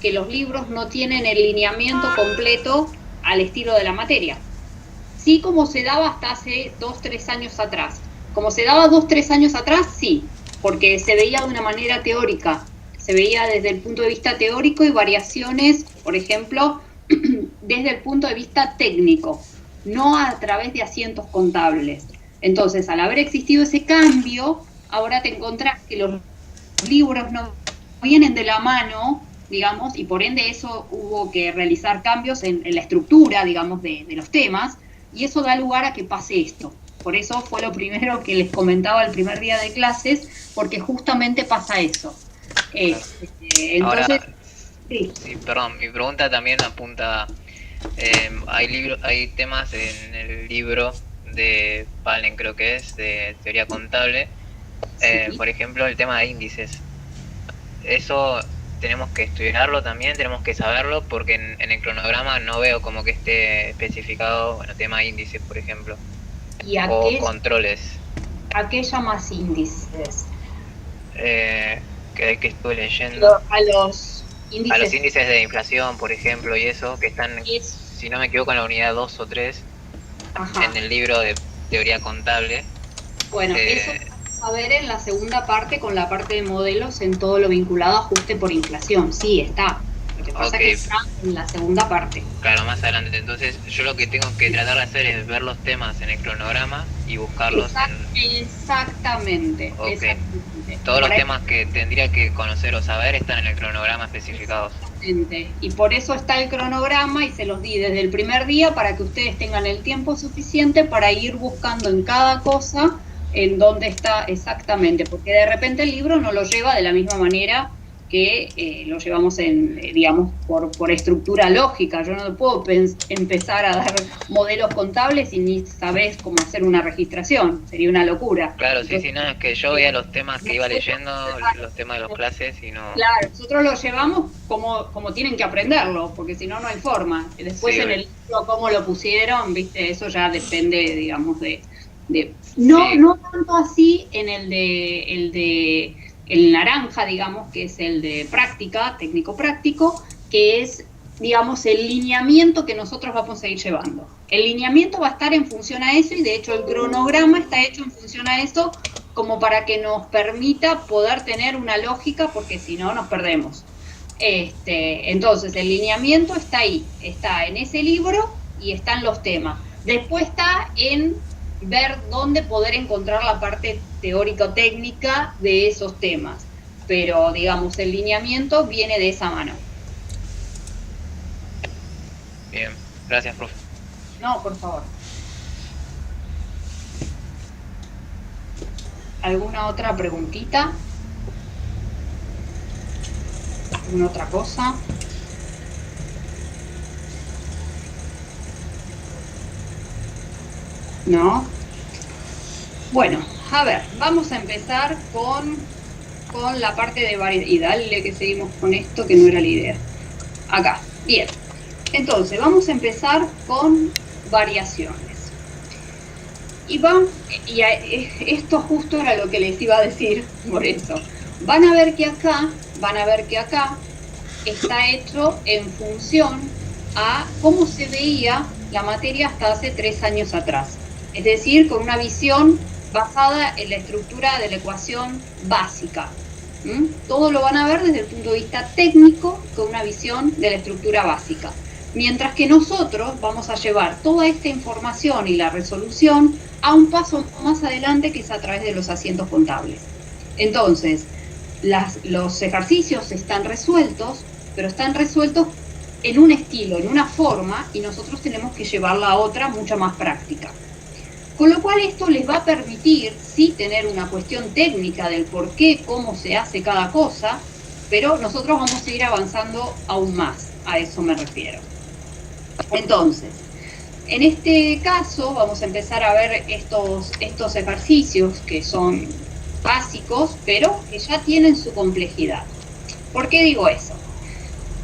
que los libros no tienen el lineamiento completo al estilo de la materia. Sí, como se daba hasta hace 2-3 años atrás. Como se daba 2-3 años atrás, sí, porque se veía de una manera teórica, se veía desde el punto de vista teórico y variaciones, por ejemplo, desde el punto de vista técnico, no a través de asientos contables. Entonces, al haber existido ese cambio, ahora te encontrás que los libros no vienen de la mano, digamos, y por ende eso hubo que realizar cambios en la estructura, digamos, de los temas, y eso da lugar a que pase esto. Por eso fue lo primero que les comentaba el primer día de clases, porque justamente pasa eso. Claro. Entonces, Ahora, sí, sí, perdón, mi pregunta también apunta, hay temas en el libro de Palen, creo que es, de teoría contable, sí. por ejemplo, el tema de índices. Eso tenemos que estudiarlo también, tenemos que saberlo, porque en el cronograma no veo como que esté especificado, bueno, tema índices, por ejemplo, ¿Y o controles. a qué llamas índices? Eh, que estuve leyendo. A los A los índices índices de inflación, por ejemplo, y eso, que están, es, si no me equivoco, en la unidad 2 o 3 en ajá. el libro de teoría contable. Bueno, eso Eh, lo vamos a ver en la segunda parte con la parte de modelos en todo lo vinculado a ajuste por inflación. Sí, está. Lo que pasa ok, es que está en la segunda parte. claro, más adelante. Entonces, yo lo que tengo que tratar de hacer es ver los temas en el cronograma y buscarlos en... Exactamente, Ok, exactamente. Y todos los para temas que tendría que conocer o saber están en el cronograma especificados. exactamente. Y por eso está el cronograma y se los di desde el primer día para que ustedes tengan el tiempo suficiente para ir buscando en cada cosa en dónde está exactamente, porque de repente el libro no lo lleva de la misma manera que lo llevamos en, digamos, por estructura lógica. Yo no puedo empezar a dar modelos contables y ni sabés cómo hacer una registración, sería una locura. Claro, sí, Entonces, sí, no, es que yo veía los temas que iba nosotros, leyendo, los temas de las clases y no... claro, nosotros lo llevamos como tienen que aprenderlo, porque si no, no hay forma. Después Sí, en el libro cómo lo pusieron, viste, eso ya depende, digamos, no, sí, no tanto así en el naranja, digamos, que es el de práctica, técnico práctico, que es, digamos, el lineamiento que nosotros vamos a ir llevando. El lineamiento va a estar en función a eso y de hecho el cronograma está hecho en función a eso como para que nos permita poder tener una lógica, porque si no nos perdemos. Entonces, el lineamiento está ahí, está en ese libro y están los temas. Después está en ver dónde poder encontrar la parte teórico-técnica de esos temas. Pero, digamos, el lineamiento viene de esa mano. bien, gracias, profe. No, por favor. ¿Alguna otra preguntita? ¿Alguna otra cosa? ¿No? Bueno, a ver, vamos a empezar con la parte de variedad. Y dale que seguimos con esto, que no era la idea. Acá, bien. Entonces, vamos a empezar con variaciones. Y esto justo era lo que les iba a decir, por eso. Van a ver que acá está hecho en función a cómo se veía la materia hasta hace 3 años atrás. Es decir, con una visión basada en la estructura de la ecuación básica. Todo lo van a ver desde el punto de vista técnico, con una visión de la estructura básica. Mientras que nosotros vamos a llevar toda esta información y la resolución a un paso más adelante, que es a través de los asientos contables. Entonces, los ejercicios están resueltos, pero están resueltos en un estilo, en una forma, y nosotros tenemos que llevarla a otra mucho más práctica. Con lo cual esto les va a permitir, sí, tener una cuestión técnica del por qué, cómo se hace cada cosa, pero nosotros vamos a ir avanzando aún más, a eso me refiero. Entonces, en este caso vamos a empezar a ver estos ejercicios que son básicos, pero que ya tienen su complejidad. ¿Por qué digo eso?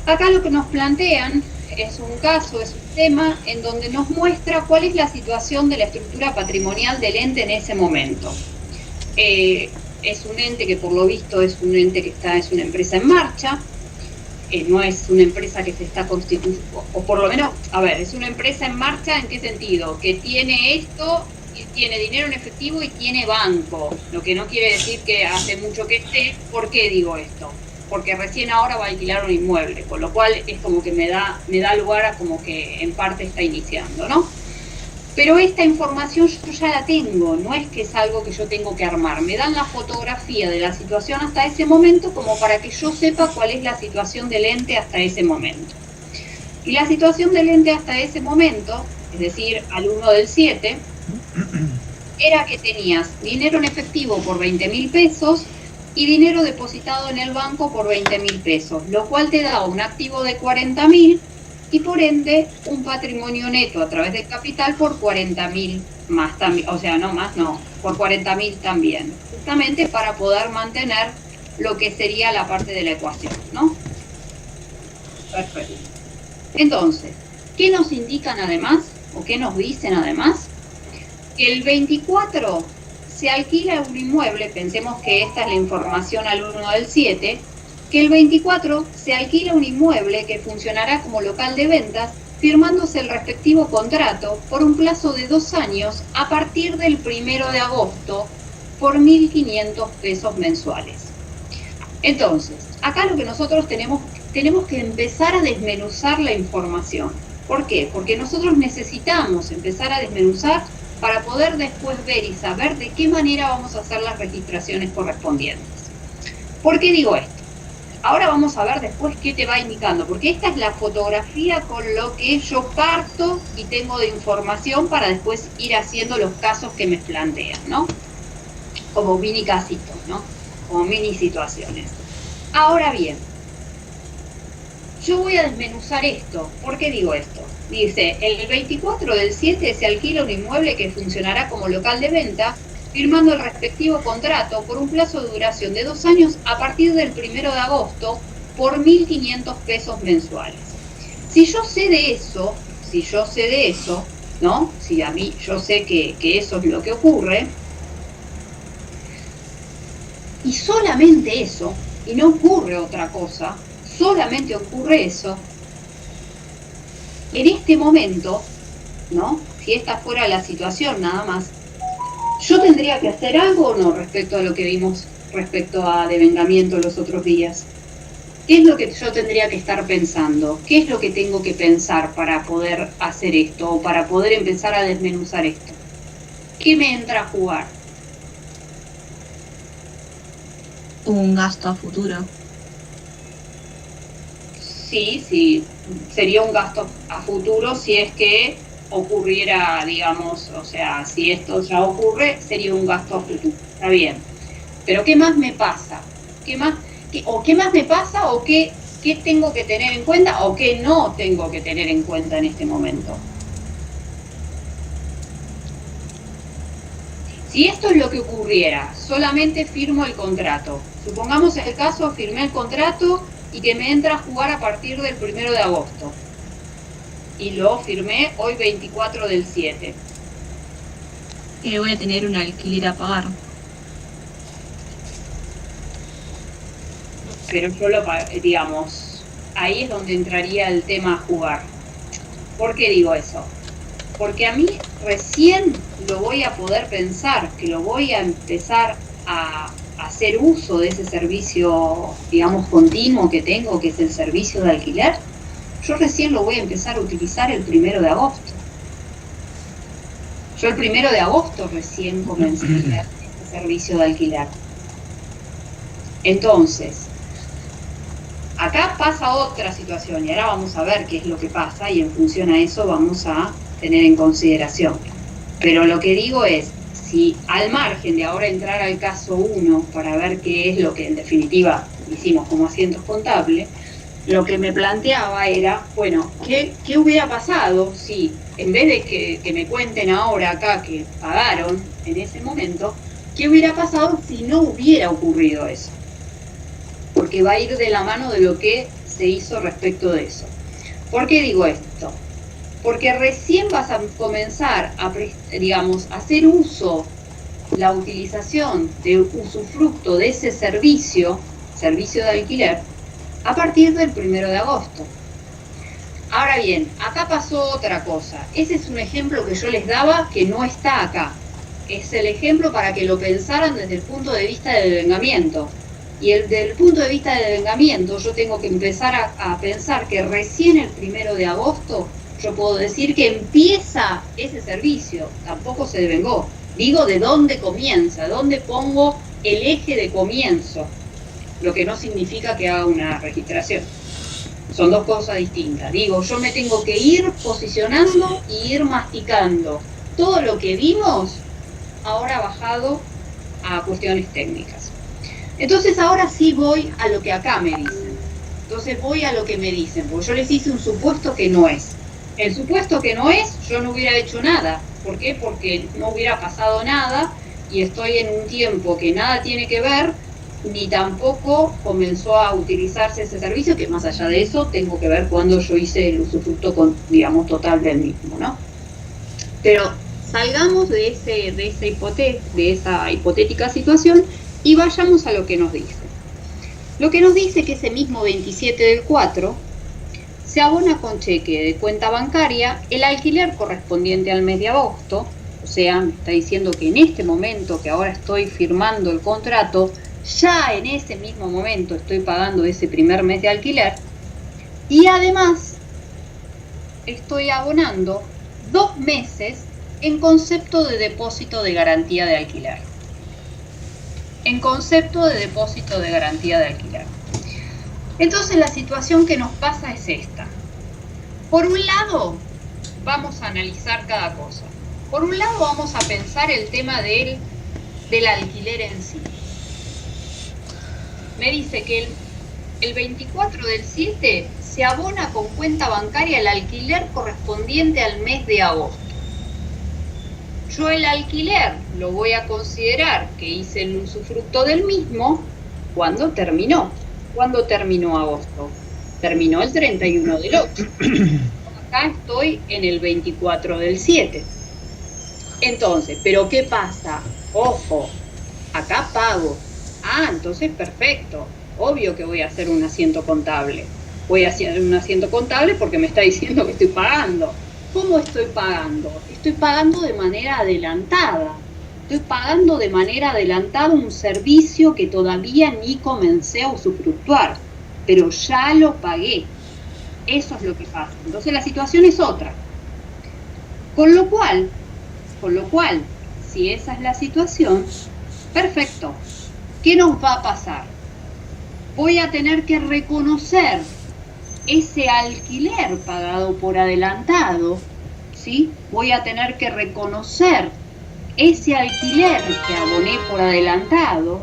Acá lo que nos plantean es un caso, es un tema en donde nos muestra cuál es la situación de la estructura patrimonial del ente en ese momento. Es un ente que por lo visto es un ente que es una empresa en marcha, no es una empresa que se está constituyendo, o por lo menos, a ver, es una empresa en marcha, ¿en qué sentido? Que tiene esto, y tiene dinero en efectivo y tiene banco, lo que no quiere decir que hace mucho que esté. ¿Por qué digo esto? Porque recién ahora va a alquilar un inmueble, con lo cual es como que me da lugar a como que en parte está iniciando, ¿no? Pero esta información yo ya la tengo, no es que es algo que yo tengo que armar. Me dan la fotografía de la situación hasta ese momento como para que yo sepa cuál es la situación del ente hasta ese momento. Y la situación del ente hasta ese momento, es decir, al 1 del 7, era que tenías dinero en efectivo por 20.000 pesos y dinero depositado en el banco por 20.000 pesos, lo cual te da un activo de 40.000 y por ende un patrimonio neto a través del capital por 40.000 más también, o sea, no más, no, por 40.000 también, justamente para poder mantener lo que sería la parte de la ecuación, ¿no? Perfecto. Entonces, ¿qué nos indican además, o qué nos dicen además? Que el 24 se alquila un inmueble, pensemos que esta es la información al 1 del 7, que el 24 se alquila un inmueble que funcionará como local de ventas, firmándose el respectivo contrato por un plazo de 2 años a partir del 1 de agosto por 1.500 pesos mensuales. Entonces, acá lo que nosotros tenemos que empezar a desmenuzar la información. ¿Por qué? Porque nosotros necesitamos empezar a desmenuzar para poder después ver y saber de qué manera vamos a hacer las registraciones correspondientes. ¿Por qué digo esto? Ahora vamos a ver después qué te va indicando, porque esta es la fotografía con lo que yo parto y tengo de información para después ir haciendo los casos que me plantean, ¿no? Como mini casitos, ¿no? Como mini situaciones. Ahora bien, yo voy a desmenuzar esto. ¿Por qué digo esto? Dice, el 24 del 7 se alquila un inmueble que funcionará como local de venta, firmando el respectivo contrato por un plazo de duración de 2 años a partir del 1 de agosto por 1.500 pesos mensuales. Si yo sé de eso, ¿no? Si a mí yo sé que eso es lo que ocurre, y solamente eso, y no ocurre otra cosa, solamente ocurre eso, en este momento, ¿no? Si esta fuera la situación nada más, ¿yo tendría que hacer algo o no respecto a lo que vimos respecto a devengamiento los otros días? ¿Qué es lo que yo tendría que estar pensando? ¿Qué es lo que tengo que pensar para poder hacer esto o para poder empezar a desmenuzar esto? ¿Qué me entra a jugar? Un gasto a futuro. Sí, sería un gasto a futuro si es que ocurriera, digamos, o sea, si esto ya ocurre, sería un gasto a futuro, está bien. Pero ¿qué más me pasa? ¿Qué más me pasa o qué tengo que tener en cuenta o qué no tengo que tener en cuenta en este momento? Si esto es lo que ocurriera, solamente firmo el contrato. Supongamos el caso, firmé el contrato y que me entra a jugar a partir del 1 de agosto. Y lo firmé hoy 24 del 7. Voy a tener un alquiler a pagar. Pero yo digamos, ahí es donde entraría el tema a jugar. ¿Por qué digo eso? Porque a mí recién lo voy a poder pensar, que lo voy a empezar a hacer uso de ese servicio, digamos, continuo que tengo, que es el servicio de alquiler. Yo recién lo voy a empezar a utilizar el 1 de agosto. Yo el 1 de agosto recién comencé a hacer este servicio de alquiler. Entonces, acá pasa otra situación y ahora vamos a ver qué es lo que pasa y en función a eso vamos a tener en consideración. Pero lo que digo es, si al margen de ahora entrar al caso 1 para ver qué es lo que en definitiva hicimos como asientos contables, lo que me planteaba era, bueno, ¿qué hubiera pasado si en vez de que me cuenten ahora acá que pagaron en ese momento, qué hubiera pasado si no hubiera ocurrido eso? Porque va a ir de la mano de lo que se hizo respecto de eso. ¿Por qué digo esto? Porque recién vas a comenzar a, digamos, hacer uso, la utilización de usufructo de ese servicio de alquiler, a partir del 1 de agosto. Ahora bien, acá pasó otra cosa. Ese es un ejemplo que yo les daba que no está acá. Es el ejemplo para que lo pensaran desde el punto de vista del devengamiento. Y desde el punto de vista del devengamiento, yo tengo que empezar a pensar que recién el 1 de agosto yo puedo decir que empieza ese servicio, tampoco se devengó. Digo de dónde comienza, dónde pongo el eje de comienzo, lo que no significa que haga una registración. Son dos cosas distintas. Digo, yo me tengo que ir posicionando y ir masticando todo lo que vimos, ahora bajado a cuestiones técnicas. Entonces ahora sí voy a lo que acá me dicen. Entonces voy a lo que me dicen, porque yo les hice un supuesto que no es. El supuesto que no es, yo no hubiera hecho nada. ¿Por qué? Porque no hubiera pasado nada y estoy en un tiempo que nada tiene que ver, ni tampoco comenzó a utilizarse ese servicio, que más allá de eso tengo que ver cuando yo hice el usufructo con, digamos, total del mismo, ¿no? Pero salgamos de esa hipotética situación y vayamos a lo que nos dice. Lo que nos dice que ese mismo 27 del 4 se abona con cheque de cuenta bancaria el alquiler correspondiente al mes de agosto, o sea, me está diciendo que en este momento que ahora estoy firmando el contrato, ya en ese mismo momento estoy pagando ese primer mes de alquiler y además estoy abonando 2 meses en concepto de depósito de garantía de alquiler. En concepto de depósito de garantía de alquiler. Entonces la situación que nos pasa es esta. Por un lado, vamos a analizar cada cosa. Por un lado vamos a pensar el tema del alquiler en sí. Me dice que el 24 del 7 se abona con cuenta bancaria el alquiler correspondiente al mes de agosto. Yo el alquiler lo voy a considerar que hice el usufructo del mismo cuando terminó. ¿Cuándo terminó agosto? Terminó el 31 del 8. Acá estoy en el 24 del 7. Entonces, ¿pero qué pasa? Ojo, acá pago. Ah, entonces perfecto. Obvio que voy a hacer un asiento contable. Voy a hacer un asiento contable porque me está diciendo que estoy pagando. ¿Cómo estoy pagando? Estoy pagando de manera adelantada. Estoy pagando de manera adelantada un servicio que todavía ni comencé a usufructuar, pero ya lo pagué. Eso es lo que pasa. Entonces la situación es otra. Con lo cual, si esa es la situación, perfecto. ¿Qué nos va a pasar? Voy a tener que reconocer ese alquiler pagado por adelantado, ¿sí? Voy a tener que reconocer ese alquiler que aboné por adelantado,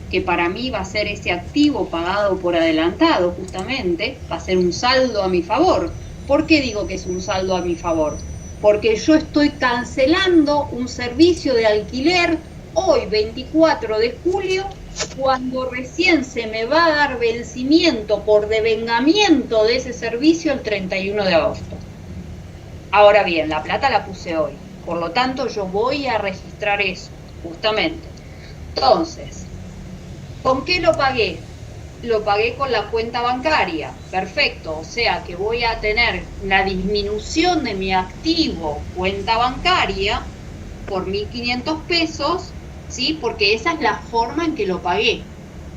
que para mí va a ser ese activo pagado por adelantado justamente, va a ser un saldo a mi favor. ¿Por qué digo que es un saldo a mi favor? Porque yo estoy cancelando un servicio de alquiler hoy, 24 de julio, cuando recién se me va a dar vencimiento por devengamiento de ese servicio el 31 de agosto. Ahora bien, la plata la puse hoy. Por lo tanto, yo voy a registrar eso, justamente. Entonces, ¿con qué lo pagué? Lo pagué con la cuenta bancaria. Perfecto, o sea que voy a tener la disminución de mi activo cuenta bancaria por 1.500 pesos, ¿sí? Porque esa es la forma en que lo pagué.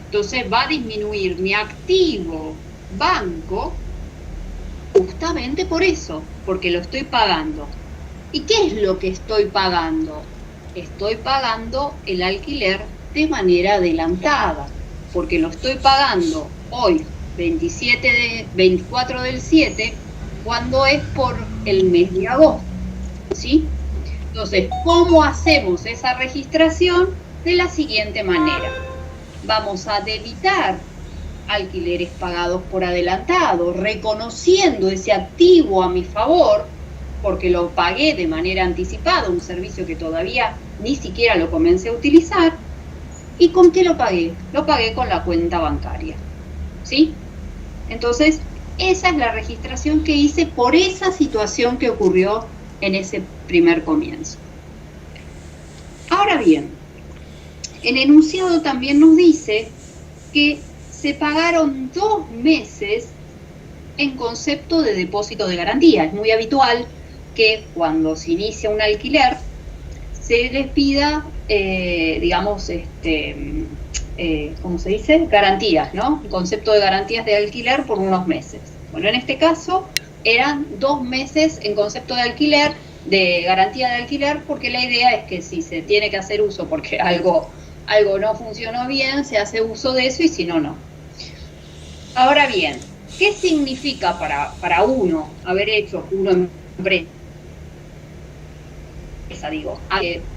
Entonces va a disminuir mi activo banco justamente por eso, porque lo estoy pagando. ¿Y qué es lo que estoy pagando? Estoy pagando el alquiler de manera adelantada, porque lo estoy pagando hoy, 24 del 7, cuando es por el mes de agosto, ¿sí? Entonces, ¿cómo hacemos esa registración? De la siguiente manera. Vamos a debitar alquileres pagados por adelantado, reconociendo ese activo a mi favor, porque lo pagué de manera anticipada, un servicio que todavía ni siquiera lo comencé a utilizar. ¿Y con qué lo pagué? Lo pagué con la cuenta bancaria, ¿sí? Entonces, esa es la registración que hice por esa situación que ocurrió en ese primer comienzo. Ahora bien, el enunciado también nos dice que se pagaron 2 meses en concepto de depósito de garantía. Es muy habitual que cuando se inicia un alquiler se les pida, digamos, ¿cómo se dice? Garantías, ¿no? Concepto de garantías de alquiler por unos meses. Bueno, en este caso eran 2 meses en concepto de alquiler, de garantía de alquiler, porque la idea es que si se tiene que hacer uso porque algo no funcionó bien, se hace uso de eso y si no, no. Ahora bien, ¿qué significa para uno haber hecho una empresa,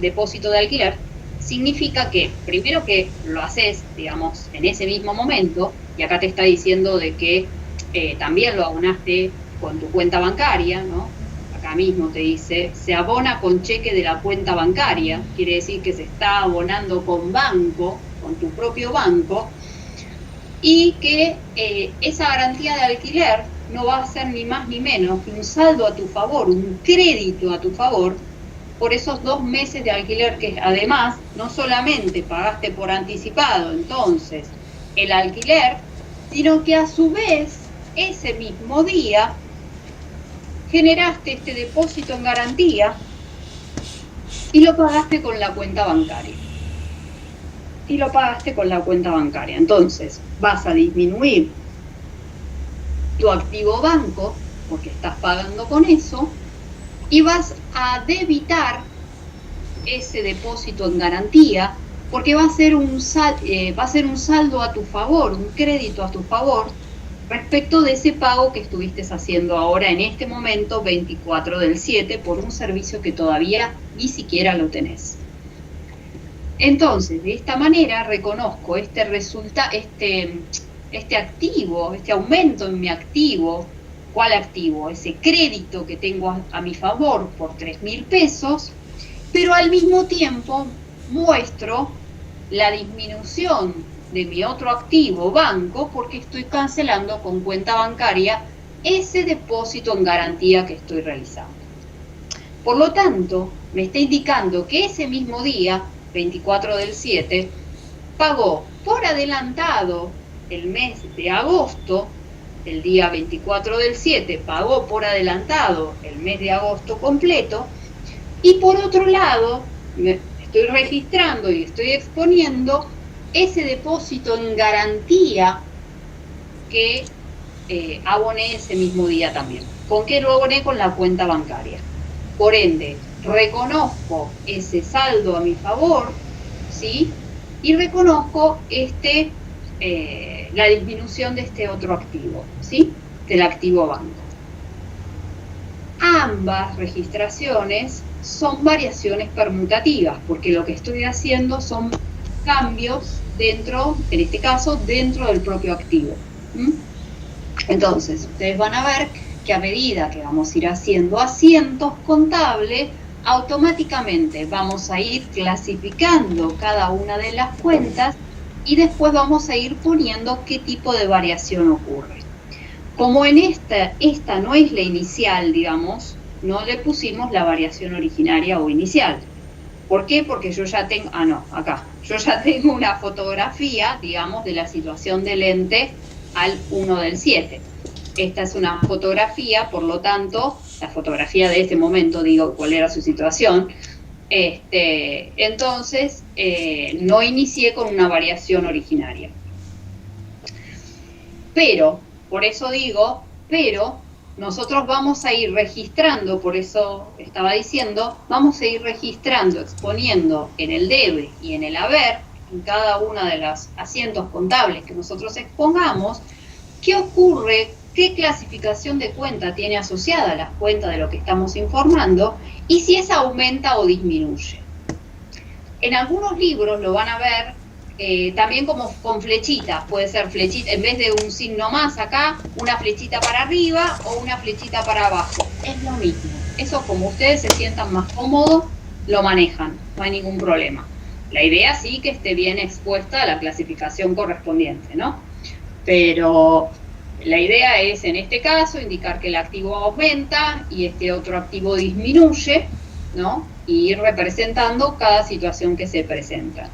depósito de alquiler? Significa que, primero que lo haces, digamos, en ese mismo momento, y acá te está diciendo de que también lo abonaste con tu cuenta bancaria, ¿no? Acá mismo te dice, se abona con cheque de la cuenta bancaria, quiere decir que se está abonando con banco, con tu propio banco, y que esa garantía de alquiler no va a ser ni más ni menos que un saldo a tu favor, un crédito a tu favor, por esos 2 meses de alquiler que además no solamente pagaste por anticipado entonces el alquiler, sino que a su vez ese mismo día generaste este depósito en garantía y lo pagaste con la cuenta bancaria. Entonces vas a disminuir tu activo banco porque estás pagando con eso, y vas a debitar ese depósito en garantía porque va a ser un saldo a tu favor, un crédito a tu favor respecto de ese pago que estuviste haciendo ahora en este momento, 24/7, por un servicio que todavía ni siquiera lo tenés. Entonces, de esta manera reconozco este activo, este aumento en mi activo. ¿Cuál activo? Ese crédito que tengo a mi favor por 3.000 pesos, pero al mismo tiempo muestro la disminución de mi otro activo, banco, porque estoy cancelando con cuenta bancaria ese depósito en garantía que estoy realizando. Por lo tanto, me está indicando que ese mismo día, 24/7, pagó por adelantado el mes de agosto. El día 24/7 pagó por adelantado el mes de agosto completo, y por otro lado estoy registrando y estoy exponiendo ese depósito en garantía que aboné ese mismo día también. ¿Con qué lo aboné? Con la cuenta bancaria. Por ende, reconozco ese saldo a mi favor, ¿sí? Y reconozco la disminución de este otro activo, ¿sí? Del activo banco. Ambas registraciones son variaciones permutativas, porque lo que estoy haciendo son cambios dentro, en este caso, dentro del propio activo. Entonces, ustedes van a ver que a medida que vamos a ir haciendo asientos contables, automáticamente vamos a ir clasificando cada una de las cuentas y después vamos a ir poniendo qué tipo de variación ocurre. Como en esta no es la inicial, digamos, no le pusimos la variación originaria o inicial. ¿Por qué? Porque yo ya tengo, yo ya tengo una fotografía, digamos, de la situación del ente al 1/7. Esta es una fotografía, por lo tanto, la fotografía de este momento, digo, cuál era su situación. Entonces, no inicié con una variación originaria. Pero, por eso digo, nosotros vamos a ir registrando, por eso estaba diciendo, vamos a ir registrando, exponiendo en el debe y en el haber, en cada uno de los asientos contables que nosotros expongamos, qué ocurre, qué clasificación de cuenta tiene asociada la cuenta de lo que estamos informando y si esa aumenta o disminuye. En algunos libros lo van a ver también como con flechitas, puede ser flechita, en vez de un signo más acá, una flechita para arriba o una flechita para abajo. Es lo mismo. Eso, como ustedes se sientan más cómodos, lo manejan, no hay ningún problema. La idea sí que esté bien expuesta a la clasificación correspondiente, ¿no? Pero la idea es, en este caso, indicar que el activo aumenta y este otro activo disminuye, ¿no? Y ir representando cada situación que se presenta.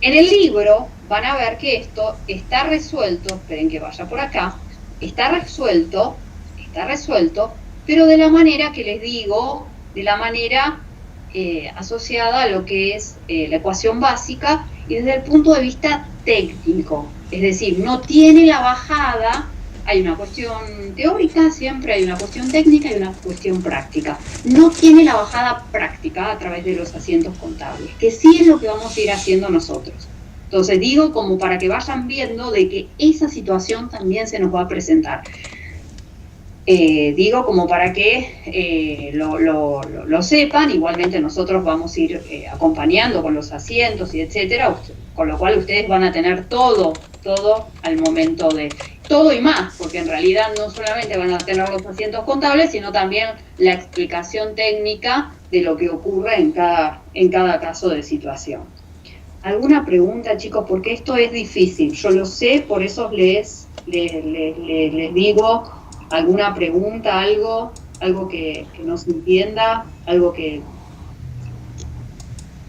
En el libro van a ver que esto está resuelto, esperen que vaya por acá, está resuelto, pero de la manera que les digo, de la manera asociada a lo que es la ecuación básica y desde el punto de vista técnico. Es decir, no tiene la bajada, hay una cuestión teórica, siempre hay una cuestión técnica y una cuestión práctica. No tiene la bajada práctica a través de los asientos contables, que sí es lo que vamos a ir haciendo nosotros. Entonces digo como para que vayan viendo de que esa situación también se nos va a presentar. Digo como para que lo sepan, igualmente nosotros vamos a ir acompañando con los asientos y etcétera, con lo cual ustedes van a tener todo al momento de, todo y más, porque en realidad no solamente van a tener los asientos contables, sino también la explicación técnica de lo que ocurre en cada caso de situación. ¿Alguna pregunta, chicos? Porque esto es difícil, yo lo sé, por eso les digo, alguna pregunta, algo que no se entienda, algo que...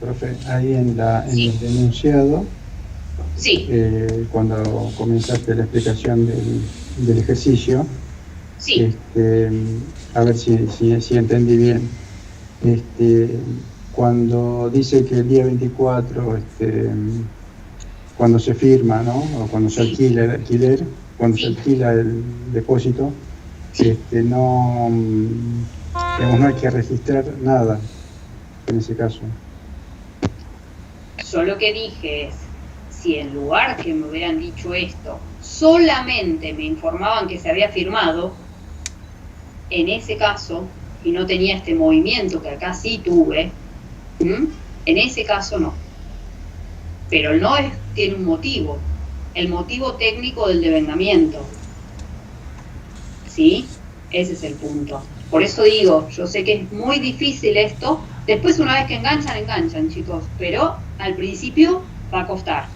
Profe, ahí en Sí. el enunciado, Sí, cuando comenzaste la explicación del ejercicio, sí, a ver si entendí bien. Cuando dice que el día 24, cuando se firma, ¿no? O cuando se Sí. alquila el alquiler, cuando Sí. se alquila el depósito, no hay que registrar nada en ese caso. yo lo que dije es, si en lugar que me hubieran dicho esto, solamente me informaban que se había firmado, en ese caso, y no tenía este movimiento que acá sí tuve, en ese caso no. Pero el no tiene un motivo, el motivo técnico del devengamiento. ¿Sí? Ese es el punto. Por eso digo, yo sé que es muy difícil esto, después una vez que enganchan, chicos, pero al principio va a costar.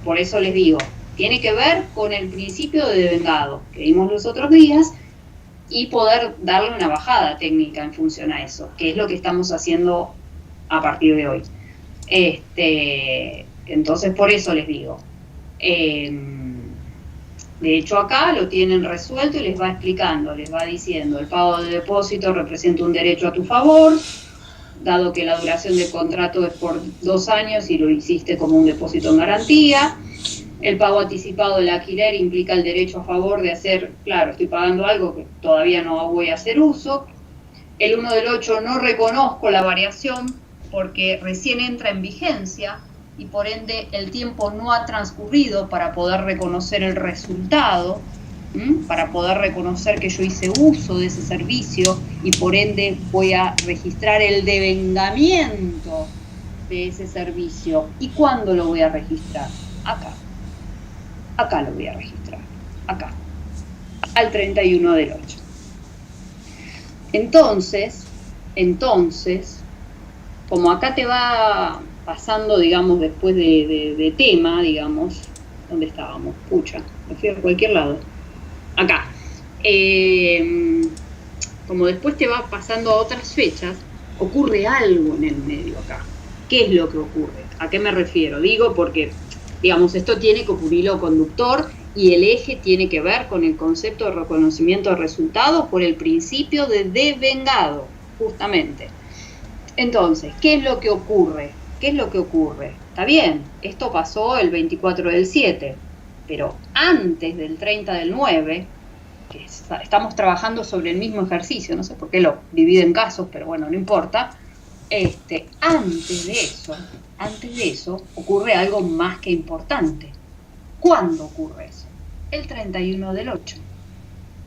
Por eso les digo, tiene que ver con el principio de devengado que vimos los otros días y poder darle una bajada técnica en función a eso, que es lo que estamos haciendo a partir de hoy. Entonces, por eso les digo. De hecho, acá lo tienen resuelto y les va explicando, les va diciendo, el pago de depósito representa un derecho a tu favor, dado que la duración del contrato es por 2 años y lo hiciste como un depósito en garantía. El pago anticipado del alquiler implica el derecho a favor de hacer, claro, estoy pagando algo que todavía no voy a hacer uso. El 1 del 8 no reconozco la variación porque recién entra en vigencia y por ende el tiempo no ha transcurrido para poder reconocer el resultado, para poder reconocer que yo hice uso de ese servicio y por ende voy a registrar el devengamiento de ese servicio. ¿Y cuándo lo voy a registrar? Acá lo voy a registrar, acá, al 31 del 8. Entonces, como acá te va pasando, digamos, después de tema, digamos, ¿dónde estábamos? Pucha, me fui a cualquier lado. Acá. Como después te va pasando a otras fechas, ocurre algo en el medio acá. ¿Qué es lo que ocurre? ¿A qué me refiero? Digo porque, digamos, esto tiene como un hilo conductor y el eje tiene que ver con el concepto de reconocimiento de resultados por el principio de devengado, justamente. Entonces, ¿qué es lo que ocurre? Está bien, esto pasó el 24 del 7, pero antes del 30 del 9, que estamos trabajando sobre el mismo ejercicio, no sé por qué lo divido en casos, pero bueno, no importa. Antes de eso, ocurre algo más que importante. ¿Cuándo ocurre eso? El 31 del 8.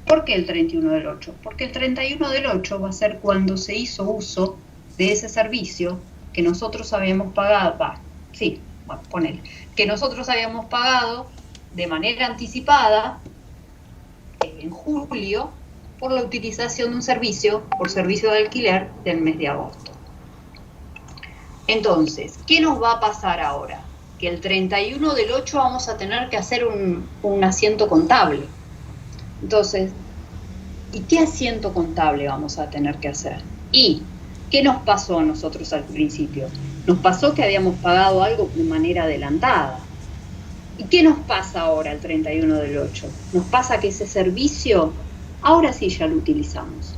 ¿Por qué el 31 del 8? Porque el 31 del 8 va a ser cuando se hizo uso de ese servicio que nosotros habíamos pagado, que nosotros habíamos pagado de manera anticipada en julio por la utilización de un servicio, por servicio de alquiler del mes de agosto. Entonces, ¿qué nos va a pasar ahora? Que el 31 del 8 vamos a tener que hacer un asiento contable. Entonces, ¿y qué asiento contable vamos a tener que hacer? Y ¿Qué nos pasó a nosotros al principio? Nos pasó que habíamos pagado algo de manera adelantada. ¿Y qué nos pasa ahora el 31 del 8? Nos pasa que ese servicio, ahora sí ya lo utilizamos.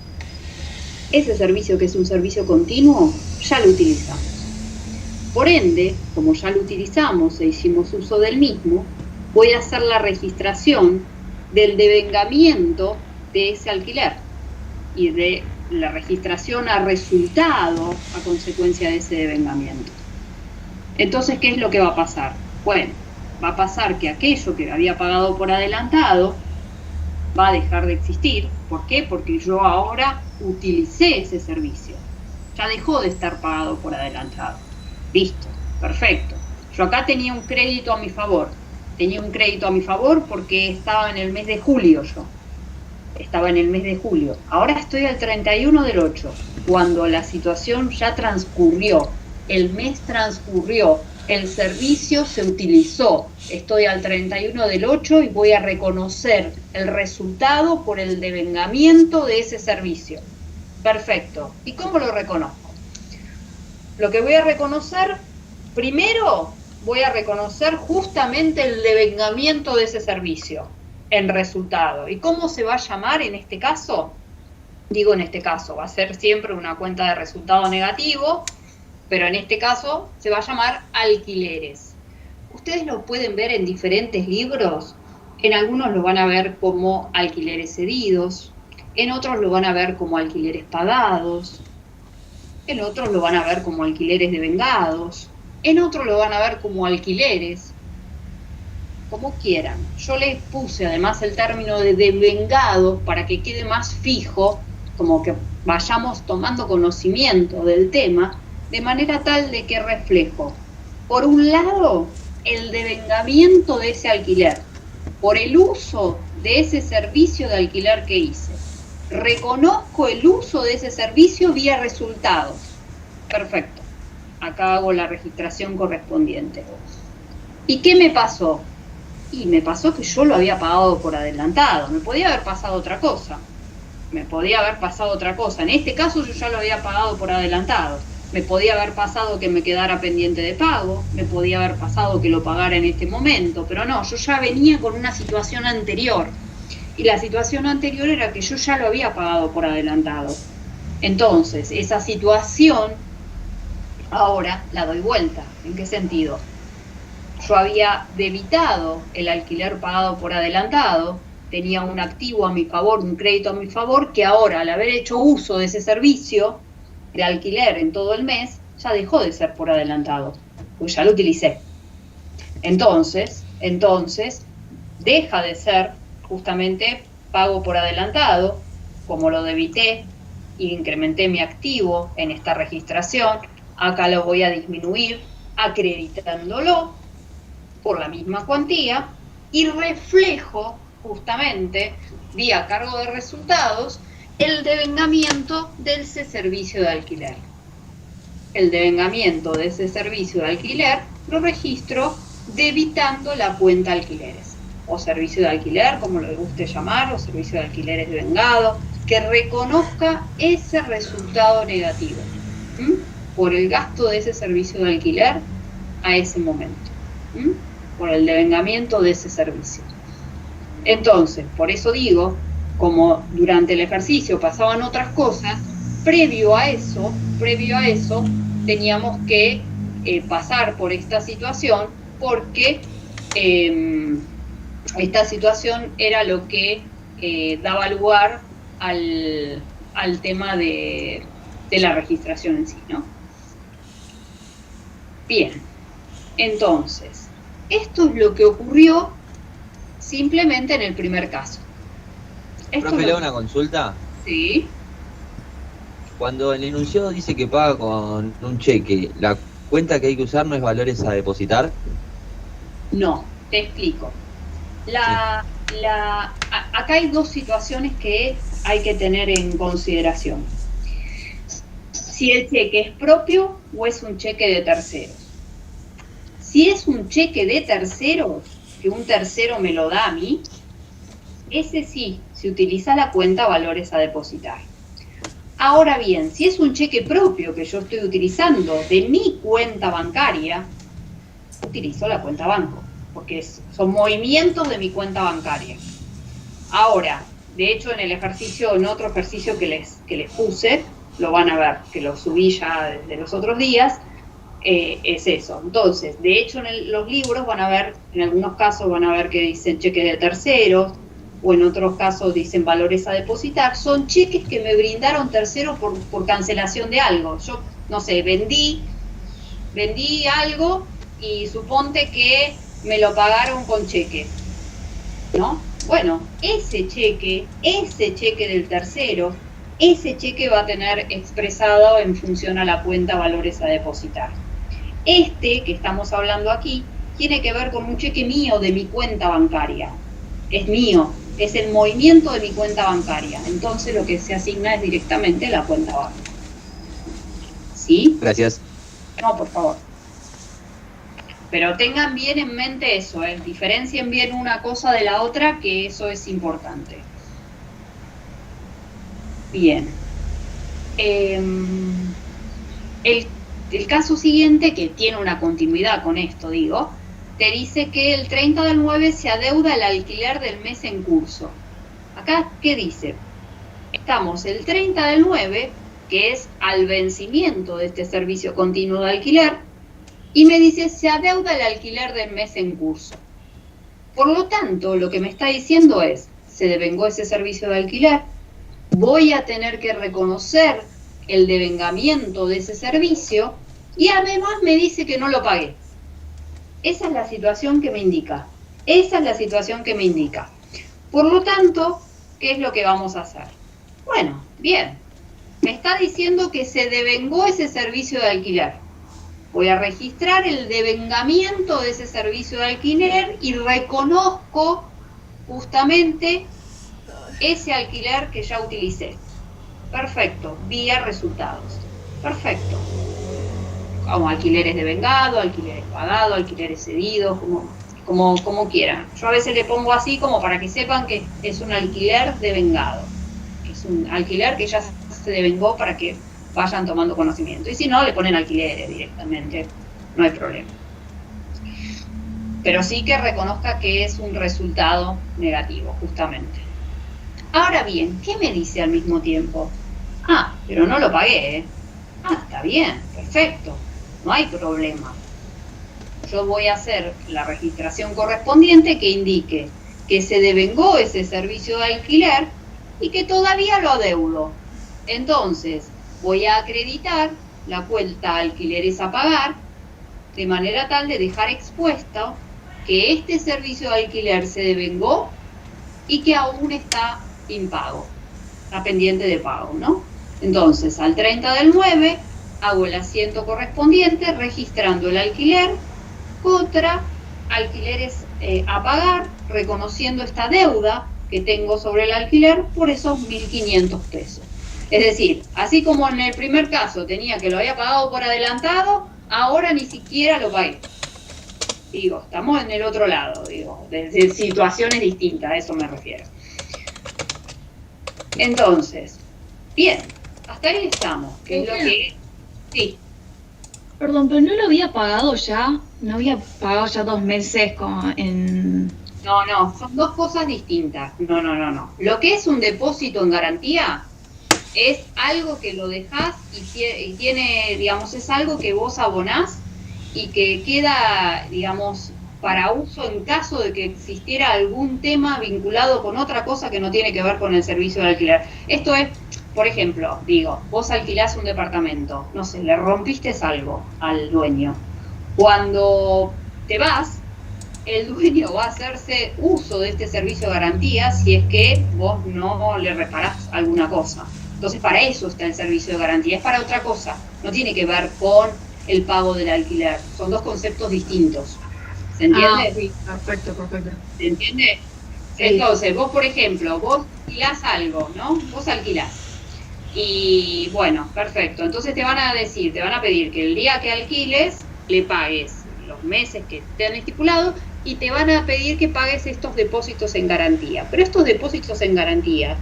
Ese servicio, que es un servicio continuo, ya lo utilizamos. Por ende, como ya lo utilizamos e hicimos uso del mismo, voy a hacer la registración del devengamiento de ese alquiler y de la registración a resultado a consecuencia de ese devengamiento. Entonces, ¿qué es lo que va a pasar? Bueno, va a pasar que aquello que había pagado por adelantado va a dejar de existir. ¿Por qué? Porque yo ahora utilicé ese servicio. Ya dejó de estar pagado por adelantado. Listo, perfecto. Yo acá tenía un crédito a mi favor. Tenía un crédito a mi favor porque estaba en el mes de julio yo. Estaba en el mes de julio. Ahora estoy al 31 del 8, cuando la situación ya transcurrió. El mes transcurrió. El servicio se utilizó. Estoy al 31 del 8 y voy a reconocer el resultado por el devengamiento de ese servicio. Perfecto. ¿Y cómo lo reconozco? Lo que voy a reconocer, primero voy a reconocer justamente el devengamiento de ese servicio en resultado. ¿Y cómo se va a llamar en este caso? Digo en este caso, va a ser siempre una cuenta de resultado negativo, pero en este caso se va a llamar alquileres. Ustedes lo pueden ver en diferentes libros. En algunos lo van a ver como alquileres cedidos, en otros lo van a ver como alquileres pagados, en otros lo van a ver como alquileres devengados, en otros lo van a ver como alquileres, como quieran. Yo les puse además el término de devengado para que quede más fijo, como que vayamos tomando conocimiento del tema, de manera tal de que reflejo, por un lado, el devengamiento de ese alquiler, por el uso de ese servicio de alquiler que hice. Reconozco el uso de ese servicio vía resultados. Perfecto. Acá hago la registración correspondiente. ¿Y qué me pasó? Y me pasó que yo lo había pagado por adelantado. Me podía haber pasado otra cosa. En este caso yo ya lo había pagado por adelantado. Me podía haber pasado que me quedara pendiente de pago. Me podía haber pasado que lo pagara en este momento. Pero no, yo ya venía con una situación anterior. Y la situación anterior era que yo ya lo había pagado por adelantado. Entonces, esa situación ahora la doy vuelta. ¿En qué sentido? Yo había debitado el alquiler pagado por adelantado, tenía un activo a mi favor, un crédito a mi favor, que ahora, al haber hecho uso de ese servicio de alquiler en todo el mes, ya dejó de ser por adelantado, pues ya lo utilicé. Entonces, deja de ser justamente pago por adelantado, como lo debité y incrementé mi activo en esta registración. Acá lo voy a disminuir acreditándolo por la misma cuantía y reflejo justamente vía cargo de resultados el devengamiento de ese servicio de alquiler. El devengamiento de ese servicio de alquiler lo registro debitando la cuenta alquileres, o servicio de alquiler, como le guste llamar, o servicio de alquileres devengado, que reconozca ese resultado negativo por el gasto de ese servicio de alquiler a ese momento, por el devengamiento de ese servicio. Entonces, por eso digo, como durante el ejercicio pasaban otras cosas, previo a eso teníamos que pasar por esta situación, porque esta situación era lo que daba lugar al tema de la registración en sí, ¿no? Bien, entonces, esto es lo que ocurrió simplemente en el primer caso. ¿Profe, le hago una consulta? Sí. Cuando el enunciado dice que paga con un cheque, ¿la cuenta que hay que usar no es valores a depositar? No, te explico. Acá hay dos situaciones que hay que tener en consideración. Si el cheque es propio o es un cheque de terceros. Si es un cheque de terceros, que un tercero me lo da a mí, ese sí, se utiliza la cuenta valores a depositar. Ahora bien, si es un cheque propio que yo estoy utilizando de mi cuenta bancaria, utilizo la cuenta banco, porque son movimientos de mi cuenta bancaria. Ahora, de hecho, en el ejercicio, en otro ejercicio que les puse, lo van a ver, que lo subí ya de los otros días, es eso. Entonces, de hecho, en los libros van a ver, en algunos casos van a ver que dicen cheque de terceros, o en otros casos dicen valores a depositar. Son cheques que me brindaron terceros por cancelación de algo. Yo, no sé, vendí algo y suponte que me lo pagaron con cheque, ¿no? Bueno, ese cheque del tercero, ese cheque va a tener expresado en función a la cuenta valores a depositar. Este que estamos hablando aquí tiene que ver con un cheque mío de mi cuenta bancaria. Es mío, es el movimiento de mi cuenta bancaria. Entonces lo que se asigna es directamente la cuenta bancaria. ¿Sí? Gracias. No, por favor. Pero tengan bien en mente eso, diferencien bien una cosa de la otra, que eso es importante. Bien. El caso siguiente, que tiene una continuidad con esto, digo, te dice que el 30 del 9 se adeuda el alquiler del mes en curso. Acá, ¿qué dice? Estamos el 30 del 9, que es al vencimiento de este servicio continuo de alquiler, y me dice, se adeuda el alquiler del mes en curso. Por lo tanto, lo que me está diciendo es, se devengó ese servicio de alquiler, voy a tener que reconocer el devengamiento de ese servicio, y además me dice que no lo pagué. Esa es la situación que me indica. Esa es la situación que me indica. Por lo tanto, ¿qué es lo que vamos a hacer? Bueno, bien. Me está diciendo que se devengó ese servicio de alquiler. Voy a registrar el devengamiento de ese servicio de alquiler y reconozco justamente ese alquiler que ya utilicé. Perfecto, vía resultados. Perfecto. Como alquileres devengados, alquileres pagados, alquileres cedidos, como quieran. Yo a veces le pongo así como para que sepan que es un alquiler devengado. Es un alquiler que ya se devengó para que vayan tomando conocimiento. Y si no, le ponen alquileres directamente, no hay problema. Pero sí que reconozca que es un resultado negativo, justamente. Ahora bien, ¿qué me dice al mismo tiempo? Ah, pero no lo pagué, ¿eh? Ah, está bien, perfecto, no hay problema. Yo voy a hacer la registración correspondiente que indique que se devengó ese servicio de alquiler y que todavía lo adeudo. Entonces, voy a acreditar la cuenta alquileres a pagar de manera tal de dejar expuesto que este servicio de alquiler se devengó y que aún está impago, está pendiente de pago, ¿no? Entonces, al 30 del 9 hago el asiento correspondiente registrando el alquiler contra alquileres a pagar, reconociendo esta deuda que tengo sobre el alquiler por esos 1.500 pesos. Es decir, así como en el primer caso tenía que lo había pagado por adelantado, ahora ni siquiera lo pagué. Digo, estamos en el otro lado, digo, de situaciones distintas, a eso me refiero. Entonces, bien, hasta ahí estamos, que es lo que... Sí. Perdón, pero no lo había pagado ya, no había pagado ya 2 meses como en... No, son dos cosas distintas. No. Lo que es un depósito en garantía es algo que lo dejás y tiene, digamos, es algo que vos abonás y que queda, digamos, para uso en caso de que existiera algún tema vinculado con otra cosa que no tiene que ver con el servicio de alquiler. Esto es, por ejemplo, digo, vos alquilás un departamento, no sé, le rompiste algo al dueño. Cuando te vas, el dueño va a hacerse uso de este servicio de garantía si es que vos no le reparás alguna cosa. Entonces, para eso está el servicio de garantía, es para otra cosa, no tiene que ver con el pago del alquiler, son dos conceptos distintos. ¿Se entiende? Ah, sí, perfecto. ¿Se entiende? Sí. Entonces, vos, por ejemplo, vos alquilás algo, ¿no? Vos alquilás. Y bueno, perfecto. Entonces te van a pedir que el día que alquiles le pagues los meses que te han estipulado y te van a pedir que pagues estos depósitos en garantía. Pero estos depósitos en garantía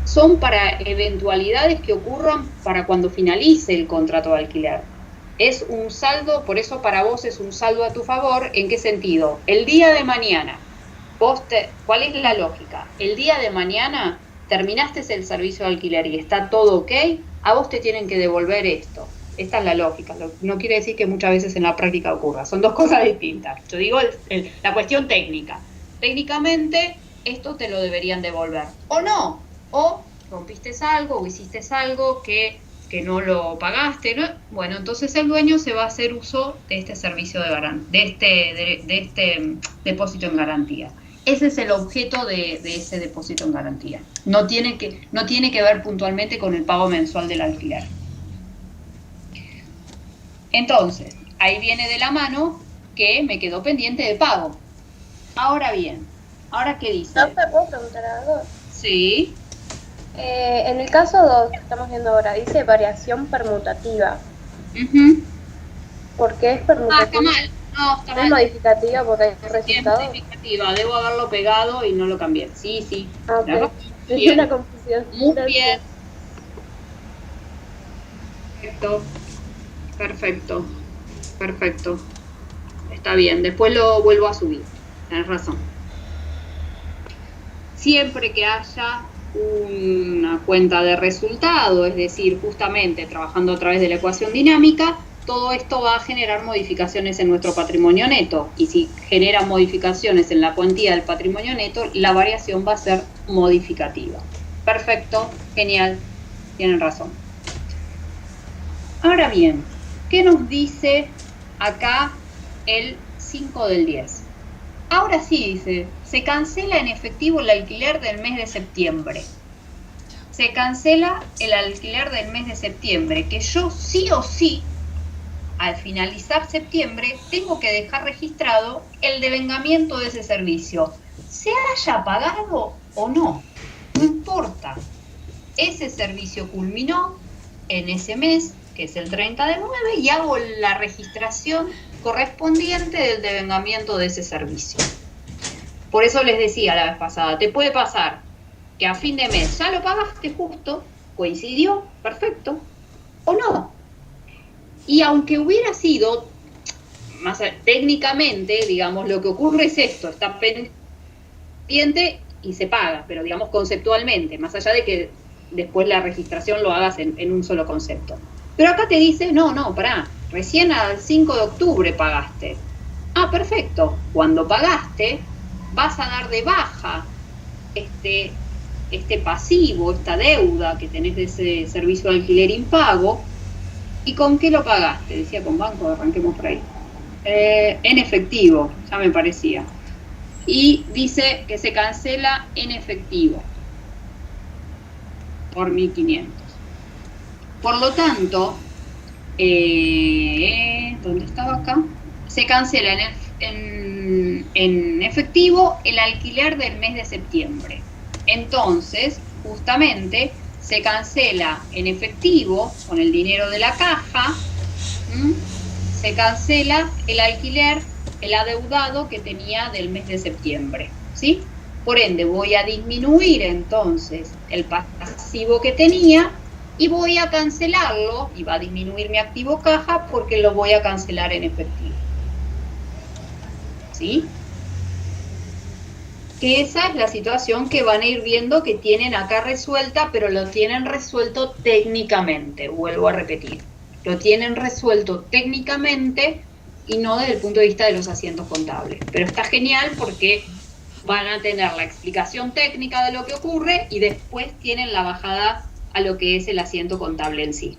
son para eventualidades que ocurran para cuando finalice el contrato de alquiler. Es un saldo, por eso para vos es un saldo a tu favor. ¿En qué sentido? El día de mañana, ¿cuál es la lógica? El día de mañana terminaste el servicio de alquiler y está todo ok, a vos te tienen que devolver esto. Esta es la lógica. No quiere decir que muchas veces en la práctica ocurra. Son dos cosas distintas. Yo digo la cuestión técnica. Técnicamente, esto te lo deberían devolver. O no. O rompiste algo o hiciste algo que no lo pagaste, ¿no? Bueno, entonces el dueño se va a hacer uso de este servicio de este depósito en garantía. Ese es el objeto de ese depósito en garantía. No tiene que ver puntualmente con el pago mensual del alquiler. Entonces, ahí viene de la mano que me quedó pendiente de pago. Ahora bien, ¿ahora qué dice? ¿No te puedo preguntar algo? Sí. En el caso 2 que estamos viendo ahora, dice variación permutativa. ¿Por qué es permutativa? Está mal. No, está ¿No es mal. modificativa porque hay Es resultados? modificativa. Debo haberlo pegado y no lo cambié. Sí. Ah, Claro. ok. Es Bien. una confusión. Muy Gracias. bien. Perfecto. Está bien, después lo vuelvo a subir. Tenés razón. Siempre que haya una cuenta de resultado, es decir, justamente trabajando a través de la ecuación dinámica, todo esto va a generar modificaciones en nuestro patrimonio neto. Y si genera modificaciones en la cuantía del patrimonio neto, la variación va a ser modificativa. Perfecto, genial, tienen razón. Ahora bien, ¿qué nos dice acá el 5 del 10? Ahora sí dice, se cancela en efectivo el alquiler del mes de septiembre. Se cancela el alquiler del mes de septiembre, que yo sí o sí, al finalizar septiembre, tengo que dejar registrado el devengamiento de ese servicio. Se haya pagado o no, no importa. Ese servicio culminó en ese mes, que es el 30 de 9, y hago la registración correspondiente del devengamiento de ese servicio. Por eso les decía la vez pasada, te puede pasar que a fin de mes ya lo pagaste justo, coincidió, perfecto, o no. Y aunque hubiera sido, más técnicamente, digamos, lo que ocurre es esto, está pendiente y se paga, pero digamos conceptualmente, más allá de que después la registración lo hagas en un solo concepto. Pero acá te dice, no, pará, recién al 5 de octubre pagaste. Ah, perfecto, cuando pagaste vas a dar de baja este pasivo, esta deuda que tenés de ese servicio de alquiler impago. ¿Y con qué lo pagaste? Decía con banco, arranquemos por ahí. En efectivo, ya me parecía. Y dice que se cancela en efectivo por 1.500. Por lo tanto, ¿dónde estaba acá? Se cancela en efectivo el alquiler del mes de septiembre. Entonces, justamente, se cancela en efectivo, con el dinero de la caja, se cancela el alquiler, el adeudado que tenía del mes de septiembre, ¿sí? Por ende, voy a disminuir entonces el pasivo que tenía y voy a cancelarlo, y va a disminuir mi activo caja porque lo voy a cancelar en efectivo. ¿Sí? Que esa es la situación que van a ir viendo que tienen acá resuelta, pero lo tienen resuelto técnicamente, vuelvo a repetir. Lo tienen resuelto técnicamente y no desde el punto de vista de los asientos contables. Pero está genial porque van a tener la explicación técnica de lo que ocurre y después tienen la bajada a lo que es el asiento contable en sí.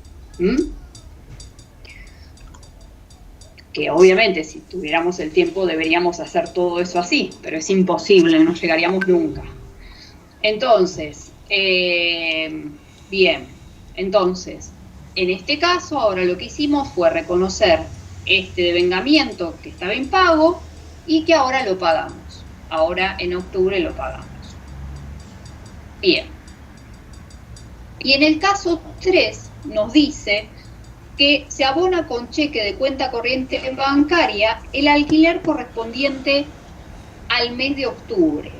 Que obviamente si tuviéramos el tiempo deberíamos hacer todo eso así, pero es imposible, no llegaríamos nunca. Entonces, bien, entonces, en este caso ahora lo que hicimos fue reconocer este devengamiento que estaba en pago y que ahora lo pagamos. Ahora en octubre lo pagamos. Bien. Y en el caso 3 nos dice que se abona con cheque de cuenta corriente bancaria el alquiler correspondiente al mes de octubre.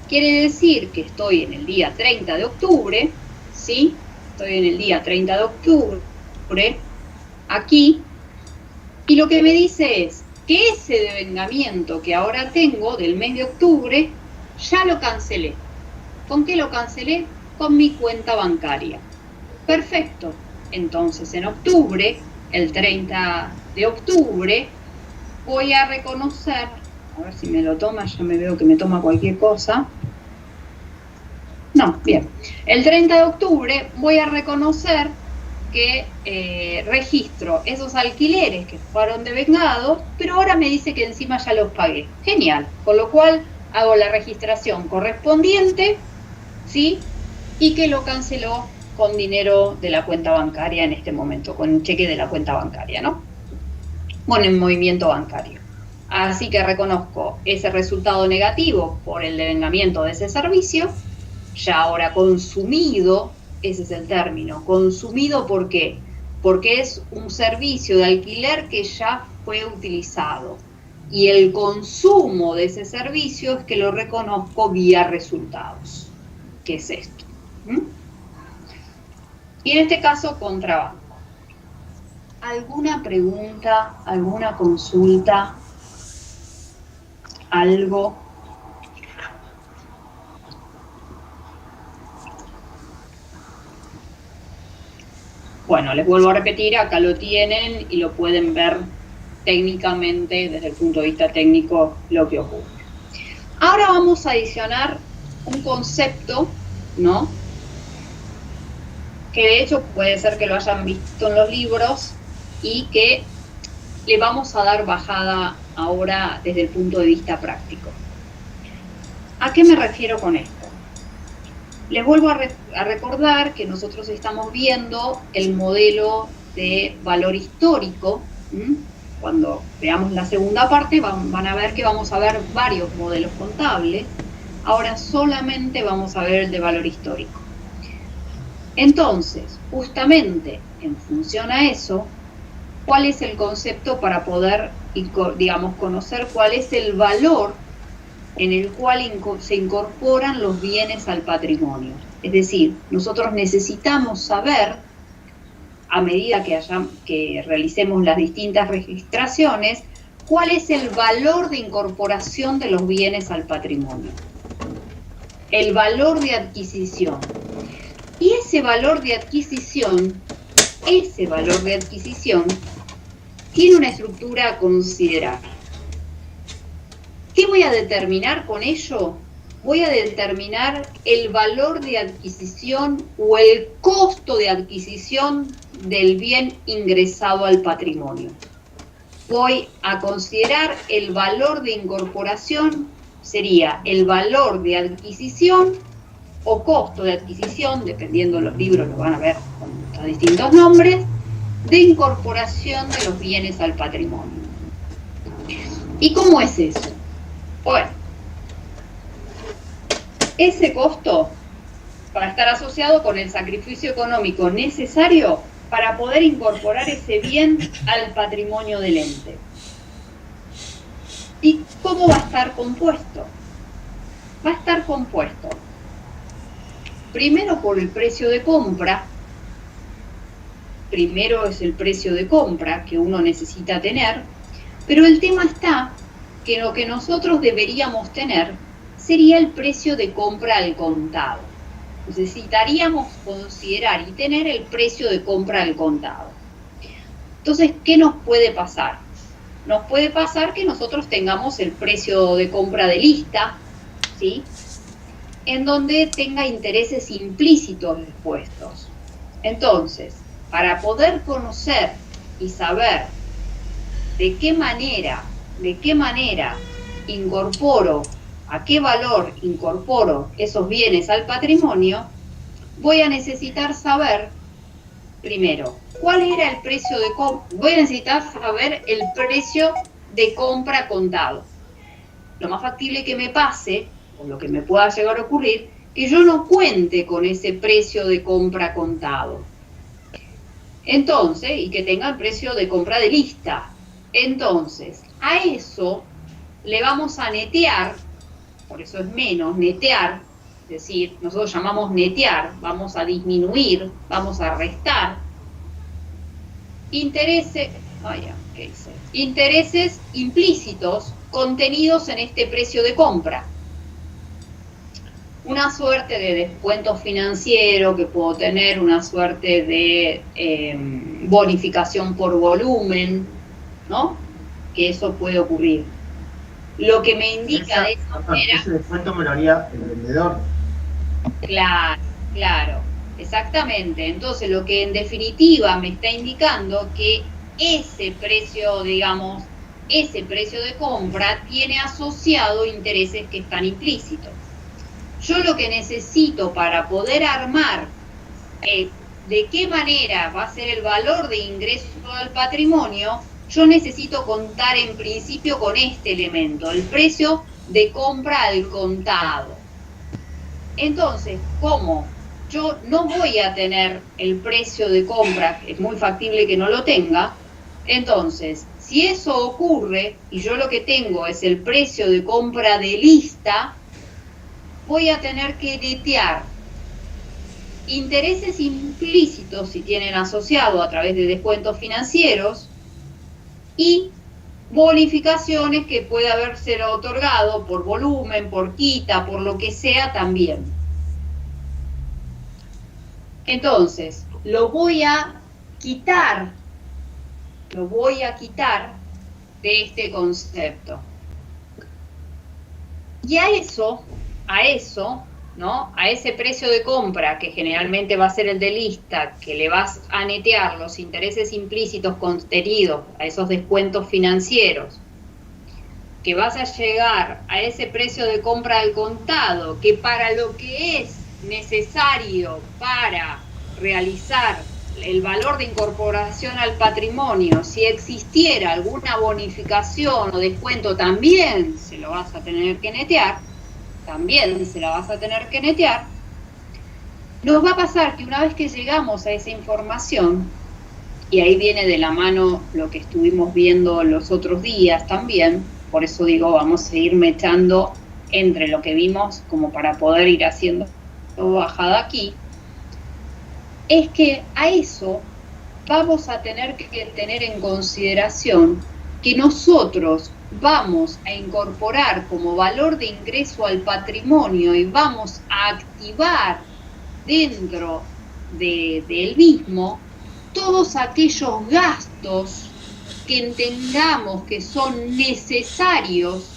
Quiere decir que estoy en el día 30 de octubre, ¿sí? Estoy en el día 30 de octubre, aquí, y lo que me dice es que ese devengamiento que ahora tengo del mes de octubre, ya lo cancelé. ¿Con qué lo cancelé? Con mi cuenta bancaria. Perfecto. Entonces, en octubre, el 30 de octubre, voy a reconocer, a ver si me lo toma, ya me veo que me toma cualquier cosa. No, bien. El 30 de octubre voy a reconocer que registro esos alquileres que fueron devengados, pero ahora me dice que encima ya los pagué. Genial. Con lo cual hago la registración correspondiente, ¿sí? Y que lo canceló con dinero de la cuenta bancaria en este momento, con un cheque de la cuenta bancaria, ¿no? Con el movimiento bancario. Así que reconozco ese resultado negativo por el devengamiento de ese servicio, ya ahora consumido, ese es el término, consumido, ¿por qué? Porque es un servicio de alquiler que ya fue utilizado, y el consumo de ese servicio es que lo reconozco vía resultados. ¿Qué es esto? Y en este caso, contrabando. ¿Alguna pregunta, alguna consulta, algo? Bueno, les vuelvo a repetir, acá lo tienen y lo pueden ver técnicamente, desde el punto de vista técnico, lo que ocurre. Ahora vamos a adicionar un concepto, ¿no? Que de hecho puede ser que lo hayan visto en los libros y que le vamos a dar bajada ahora desde el punto de vista práctico. ¿A qué me refiero con esto? Les vuelvo a recordar que nosotros estamos viendo el modelo de valor histórico. Cuando veamos la segunda parte van a ver que vamos a ver varios modelos contables. Ahora solamente vamos a ver el de valor histórico. Entonces, justamente en función a eso, ¿cuál es el concepto para poder, digamos, conocer cuál es el valor en el cual se incorporan los bienes al patrimonio? Es decir, nosotros necesitamos saber, a medida que realicemos las distintas registraciones, cuál es el valor de incorporación de los bienes al patrimonio. El valor de adquisición. Y ese valor de adquisición tiene una estructura a considerar. ¿Qué voy a determinar con ello? Voy a determinar el valor de adquisición o el costo de adquisición del bien ingresado al patrimonio. Voy a considerar el valor de incorporación, sería el valor de adquisición o costo de adquisición, dependiendo de los libros, lo van a ver con los distintos nombres, de incorporación de los bienes al patrimonio. ¿Y cómo es eso? Bueno, ese costo va a estar asociado con el sacrificio económico necesario para poder incorporar ese bien al patrimonio del ente. ¿Y cómo va a estar compuesto? Va a estar compuesto primero por el precio de compra. Primero es el precio de compra que uno necesita tener, pero el tema está que lo que nosotros deberíamos tener sería el precio de compra al contado. Necesitaríamos considerar y tener el precio de compra al contado. Entonces, ¿qué nos puede pasar? Nos puede pasar que nosotros tengamos el precio de compra de lista, ¿sí?, en donde tenga intereses implícitos expuestos. Entonces, para poder conocer y saber de qué manera incorporo, a qué valor incorporo esos bienes al patrimonio, voy a necesitar saber, primero, cuál era el precio de compra. Voy a necesitar saber el precio de compra contado. Lo más factible que me pase, o lo que me pueda llegar a ocurrir, que yo no cuente con ese precio de compra contado. Entonces, y que tenga el precio de compra de lista. Entonces, a eso le vamos a netear por eso es menos, netear, es decir, nosotros llamamos netear, vamos a disminuir, vamos a restar, intereses implícitos contenidos en este precio de compra. Una suerte de descuento financiero que puedo tener, una suerte de bonificación por volumen, ¿no? Que eso puede ocurrir. Lo que me indica de esa manera... Ese descuento me lo haría el vendedor. Claro, exactamente. Entonces, lo que en definitiva me está indicando que ese precio, digamos, ese precio de compra tiene asociado intereses que están implícitos. Yo lo que necesito para poder armar de qué manera va a ser el valor de ingreso al patrimonio, yo necesito contar en principio con este elemento, el precio de compra al contado. Entonces, ¿cómo? Yo no voy a tener el precio de compra, es muy factible que no lo tenga. Entonces, si eso ocurre y yo lo que tengo es el precio de compra de lista, voy a tener que netear intereses implícitos si tienen asociado a través de descuentos financieros y bonificaciones que puede haberse otorgado por volumen, por quita, por lo que sea también. Entonces, lo voy a quitar de este concepto. Y a eso, ¿no? A ese precio de compra, que generalmente va a ser el de lista, que le vas a netear los intereses implícitos contenidos a esos descuentos financieros, que vas a llegar a ese precio de compra al contado, que para lo que es necesario para realizar el valor de incorporación al patrimonio, si existiera alguna bonificación o descuento, también se lo vas a tener que netear, nos va a pasar que una vez que llegamos a esa información, y ahí viene de la mano lo que estuvimos viendo los otros días también, por eso digo, vamos a ir mechando entre lo que vimos como para poder ir haciendo bajada aquí, es que a eso vamos a tener que tener en consideración que nosotros vamos a incorporar como valor de ingreso al patrimonio y vamos a activar dentro del mismo todos aquellos gastos que entendamos que son necesarios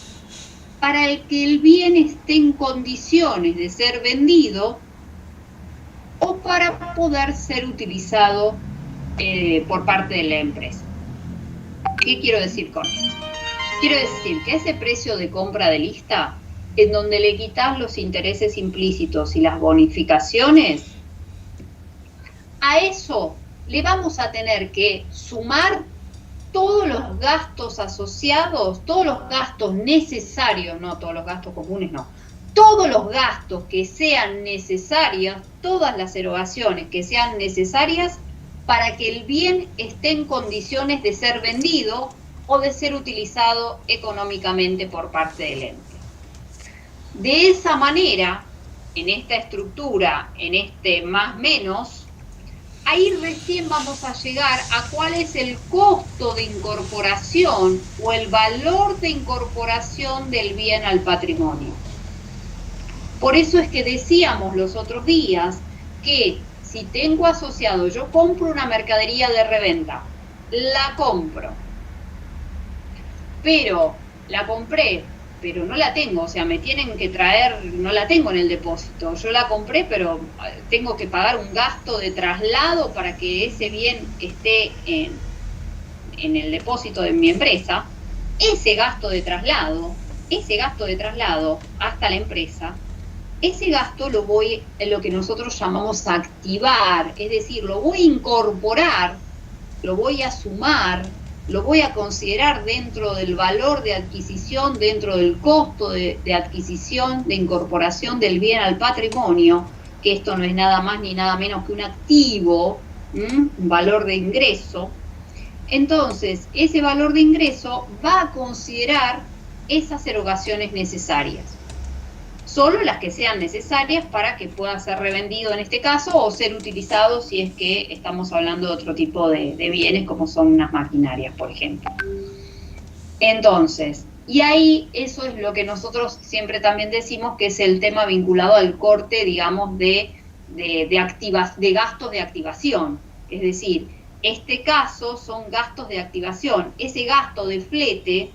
para que el bien esté en condiciones de ser vendido o para poder ser utilizado por parte de la empresa. ¿Qué quiero decir con esto? Quiero decir que ese precio de compra de lista, en donde le quitas los intereses implícitos y las bonificaciones, a eso le vamos a tener que sumar todos los gastos asociados, todos los gastos necesarios, no todos los gastos comunes, no, todos los gastos que sean necesarios, todas las erogaciones que sean necesarias para que el bien esté en condiciones de ser vendido o de ser utilizado económicamente por parte del ente. De esa manera, en esta estructura, en este más menos, ahí recién vamos a llegar a cuál es el costo de incorporación o el valor de incorporación del bien al patrimonio. Por eso es que decíamos los otros días que si tengo asociado, yo compro una mercadería de reventa, la compro, pero la compré, pero no la tengo, o sea, me tienen que traer, no la tengo en el depósito, yo la compré, pero tengo que pagar un gasto de traslado para que ese bien esté en el depósito de mi empresa. Ese gasto de traslado hasta la empresa, ese gasto lo voy, lo que nosotros llamamos activar, es decir, lo voy a incorporar, lo voy a sumar, lo voy a considerar dentro del valor de adquisición, dentro del costo de adquisición, de incorporación del bien al patrimonio, que esto no es nada más ni nada menos que un activo, un valor de ingreso. Entonces, ese valor de ingreso va a considerar esas erogaciones necesarias. solo las que sean necesarias para que pueda ser revendido en este caso o ser utilizado si es que estamos hablando de otro tipo de bienes como son unas maquinarias, por ejemplo. Entonces, y ahí eso es lo que nosotros siempre también decimos que es el tema vinculado al corte, digamos, de gastos de activación. Es decir, este caso son gastos de activación. Ese gasto de flete,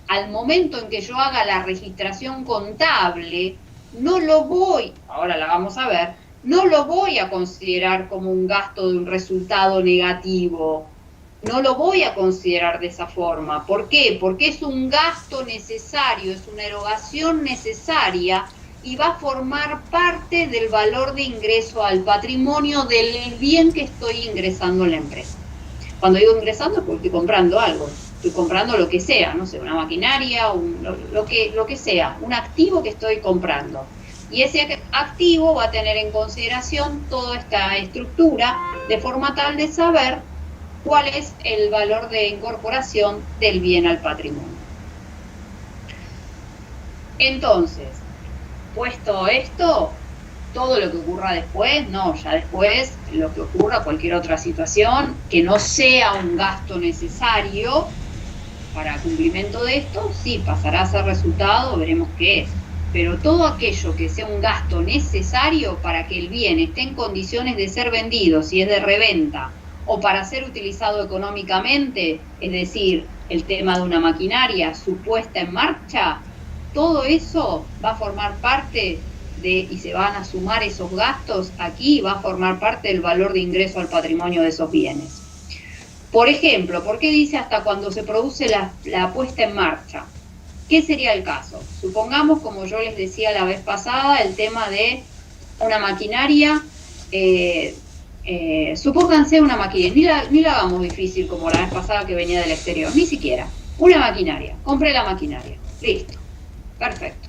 al momento en que yo haga la registración contable, no lo voy, ahora la vamos a ver, no lo voy a considerar como un gasto de un resultado negativo. No lo voy a considerar de esa forma. ¿Por qué? Porque es un gasto necesario, es una erogación necesaria y va a formar parte del valor de ingreso al patrimonio del bien que estoy ingresando en la empresa. Cuando digo ingresando es porque estoy comprando algo, estoy comprando lo que sea, no sé, una maquinaria, lo que sea, un activo que estoy comprando. Y ese activo va a tener en consideración toda esta estructura de forma tal de saber cuál es el valor de incorporación del bien al patrimonio. Entonces, puesto esto, todo lo que ocurra después, no, ya después lo que ocurra, cualquier otra situación que no sea un gasto necesario para cumplimiento de esto, sí, pasará a ser resultado, veremos qué es. Pero todo aquello que sea un gasto necesario para que el bien esté en condiciones de ser vendido, si es de reventa, o para ser utilizado económicamente, es decir, el tema de una maquinaria, su puesta en marcha, todo eso va a formar parte y se van a sumar esos gastos aquí, va a formar parte del valor de ingreso al patrimonio de esos bienes. Por ejemplo, ¿por qué dice hasta cuando se produce la puesta en marcha? ¿Qué sería el caso? Supongamos, como yo les decía la vez pasada, el tema de una maquinaria. Supónganse una maquinaria, ni la hagamos difícil como la vez pasada que venía del exterior, ni siquiera. Una maquinaria, compré la maquinaria, listo, perfecto.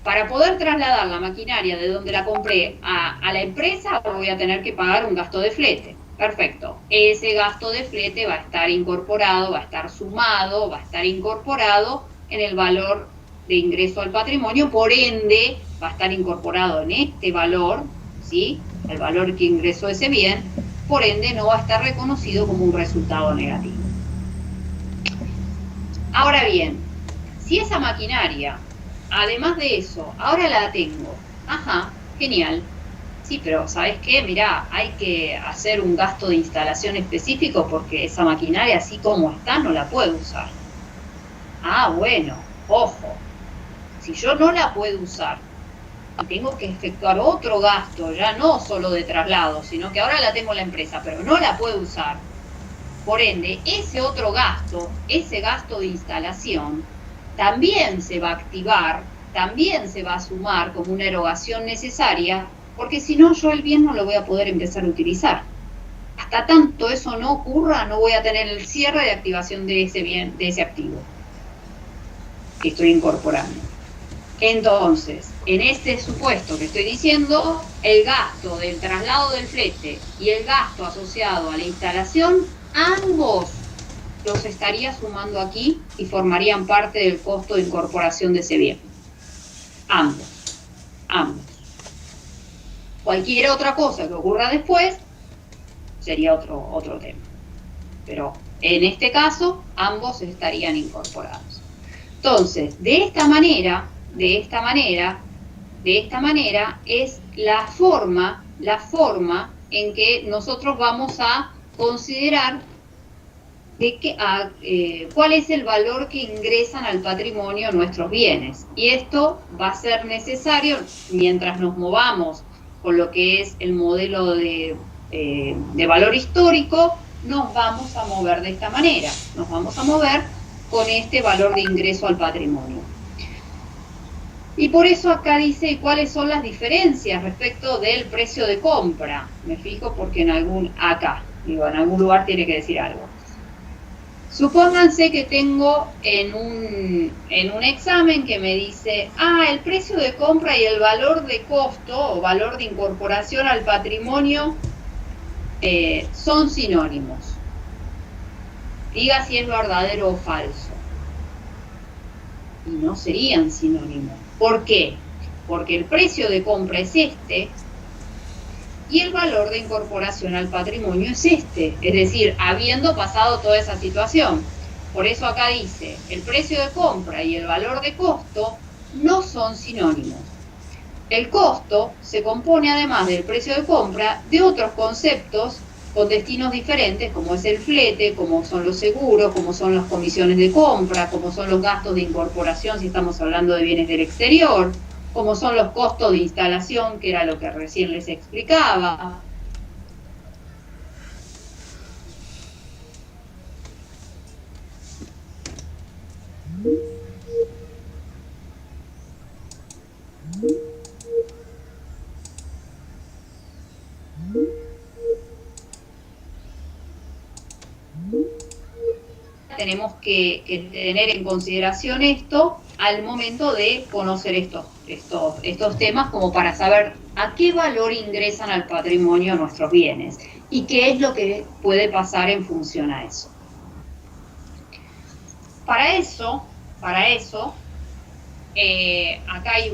Para poder trasladar la maquinaria de donde la compré a la empresa voy a tener que pagar un gasto de flete, perfecto. Ese gasto de flete va a estar incorporado, va a estar sumado, va a estar incorporado en el valor de ingreso al patrimonio, por ende va a estar incorporado en este valor, ¿sí?, el valor que ingresó ese bien, por ende no va a estar reconocido como un resultado negativo. Ahora bien, si esa maquinaria, además de eso, ahora la tengo, ajá, genial, sí, pero ¿sabes qué? Mirá, hay que hacer un gasto de instalación específico porque esa maquinaria así como está no la puedo usar. Ah, bueno, ojo, si yo no la puedo usar, tengo que efectuar otro gasto, ya no solo de traslado, sino que ahora la tengo en la empresa, pero no la puedo usar. Por ende, ese otro gasto, ese gasto de instalación, también se va a activar, también se va a sumar como una erogación necesaria, porque si no, yo el bien no lo voy a poder empezar a utilizar. Hasta tanto eso no ocurra, no voy a tener el cierre de activación de ese bien, de ese activo que estoy incorporando. Entonces, en este supuesto que estoy diciendo, el gasto del traslado del flete y el gasto asociado a la instalación, ambos los estaría sumando aquí y formarían parte del costo de incorporación de ese bien. Ambos. Cualquier otra cosa que ocurra después sería otro tema. Pero en este caso, ambos estarían incorporados. Entonces, de esta manera es la forma en que nosotros vamos a considerar cuál es el valor que ingresan al patrimonio nuestros bienes. Y esto va a ser necesario mientras nos movamos con lo que es el modelo de valor histórico, nos vamos a mover de esta manera, nos vamos a mover con este valor de ingreso al patrimonio. Y por eso acá dice cuáles son las diferencias respecto del precio de compra. Me fijo porque en algún lugar tiene que decir algo. Supónganse que tengo en un examen que me dice, el precio de compra y el valor de costo o valor de incorporación al patrimonio son sinónimos. Diga si es verdadero o falso. Y no serían sinónimos. ¿Por qué? porque el precio de compra es este y el valor de incorporación al patrimonio es este, es decir, habiendo pasado toda esa situación. Por eso acá dice, el precio de compra y el valor de costo no son sinónimos. El costo se compone, además del precio de compra, de otros conceptos con destinos diferentes, como es el flete, como son los seguros, como son las comisiones de compra, como son los gastos de incorporación si estamos hablando de bienes del exterior, como son los costos de instalación, que era lo que recién les explicaba. Tenemos que tener en consideración esto al momento de conocer estos temas, como para saber a qué valor ingresan al patrimonio nuestros bienes y qué es lo que puede pasar en función a eso. Para eso, acá hay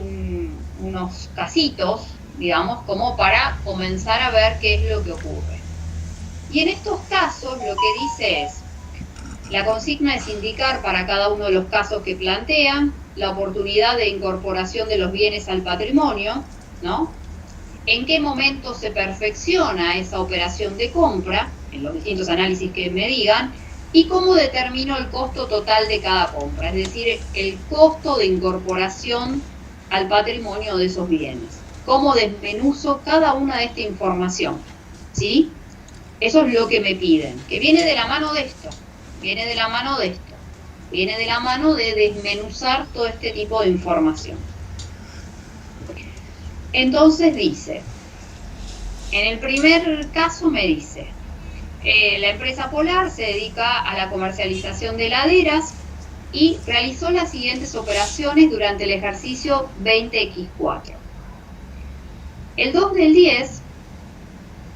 unos casitos, digamos, como para comenzar a ver qué es lo que ocurre. Y en estos casos lo que dice es, la consigna es indicar para cada uno de los casos que plantean la oportunidad de incorporación de los bienes al patrimonio, ¿no? En qué momento se perfecciona esa operación de compra, en los distintos análisis que me digan, y cómo determino el costo total de cada compra, es decir, el costo de incorporación al patrimonio de esos bienes. Cómo desmenuzo cada una de esta información, ¿sí? Eso es lo que me piden, que viene de la mano de esto. Viene de la mano de esto, viene de la mano de desmenuzar todo este tipo de información. Entonces dice, en el primer caso me dice, la empresa Polar se dedica a la comercialización de heladeras y realizó las siguientes operaciones durante el ejercicio 20X4. El 2 del 10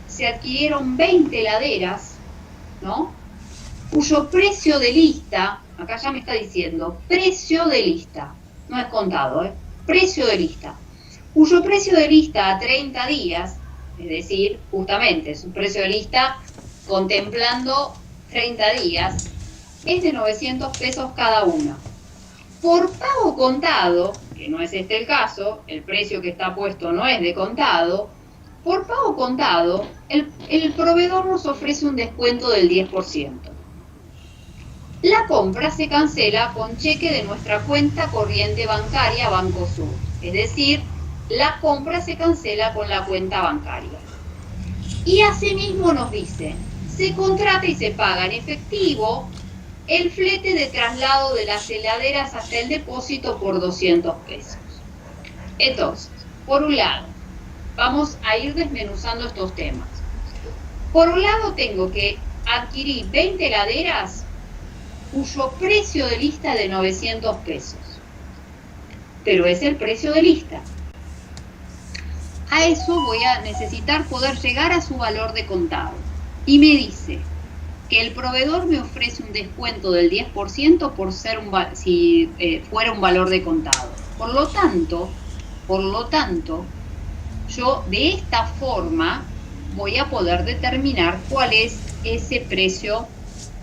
se adquirieron 20 heladeras, ¿no? Cuyo precio de lista, acá ya me está diciendo, precio de lista, no es contado, precio de lista, cuyo precio de lista a 30 días, es decir, justamente su precio de lista contemplando 30 días, es de 900 pesos cada uno. Por pago contado, que no es este el caso, el precio que está puesto no es de contado, por pago contado, el proveedor nos ofrece un descuento del 10%. La compra se cancela con cheque de nuestra cuenta corriente bancaria Banco Sur. Es decir, la compra se cancela con la cuenta bancaria. Y asimismo nos dice, se contrata y se paga en efectivo el flete de traslado de las heladeras hasta el depósito por 200 pesos. Entonces, por un lado, vamos a ir desmenuzando estos temas. Por un lado tengo que adquirir 20 heladeras cuyo precio de lista es de 900 pesos. Pero es el precio de lista. A eso voy a necesitar poder llegar a su valor de contado. Y me dice que el proveedor me ofrece un descuento del 10% por ser si fuera un valor de contado. Por lo tanto, yo de esta forma voy a poder determinar cuál es ese precio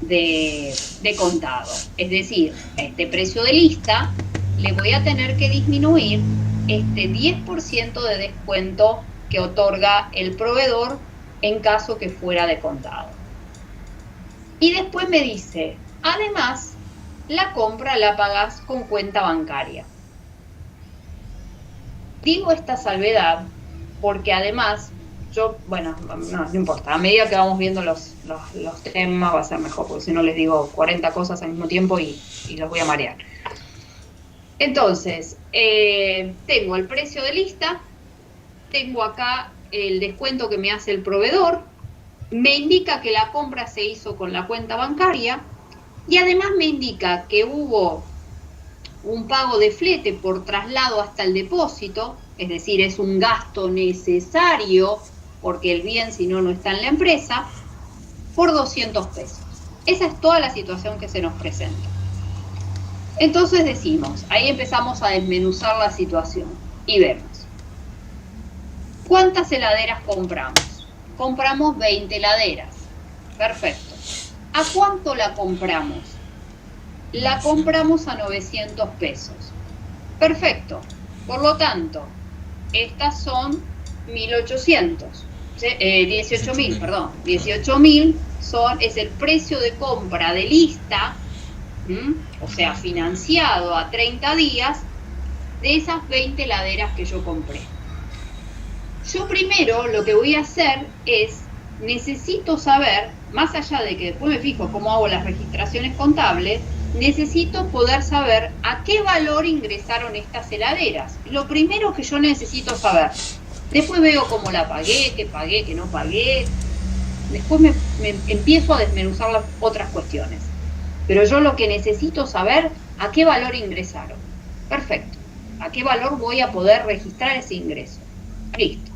de contado. Es decir, a este precio de lista le voy a tener que disminuir este 10% de descuento que otorga el proveedor en caso que fuera de contado. Y después me dice, además, la compra la pagás con cuenta bancaria. Digo esta salvedad porque además yo, bueno, no importa, a medida que vamos viendo los temas va a ser mejor, porque si no les digo 40 cosas al mismo tiempo y los voy a marear. Entonces, tengo el precio de lista, tengo acá el descuento que me hace el proveedor, me indica que la compra se hizo con la cuenta bancaria y además me indica que hubo un pago de flete por traslado hasta el depósito, es decir, es un gasto necesario porque el bien si no, no está en la empresa, por 200 pesos. Esa es toda la situación que se nos presenta. Entonces decimos, ahí empezamos a desmenuzar la situación. y vemos. ¿Cuántas heladeras compramos? Compramos 20 heladeras. Perfecto. ¿A cuánto la compramos? La compramos a 900 pesos. Perfecto. Por lo tanto, estas son 1.800. 18.000, perdón. 18.000 es el precio de compra de lista, o sea, financiado a 30 días, de esas 20 heladeras que yo compré. Yo primero lo que voy a hacer es, necesito saber, más allá de que después me fijo cómo hago las registraciones contables, necesito poder saber a qué valor ingresaron estas heladeras. Lo primero que yo necesito saber. Después veo cómo la pagué, qué no pagué. Después me empiezo a desmenuzar las otras cuestiones. Pero yo lo que necesito saber, a qué valor ingresaron. Perfecto. A qué valor voy a poder registrar ese ingreso. Listo.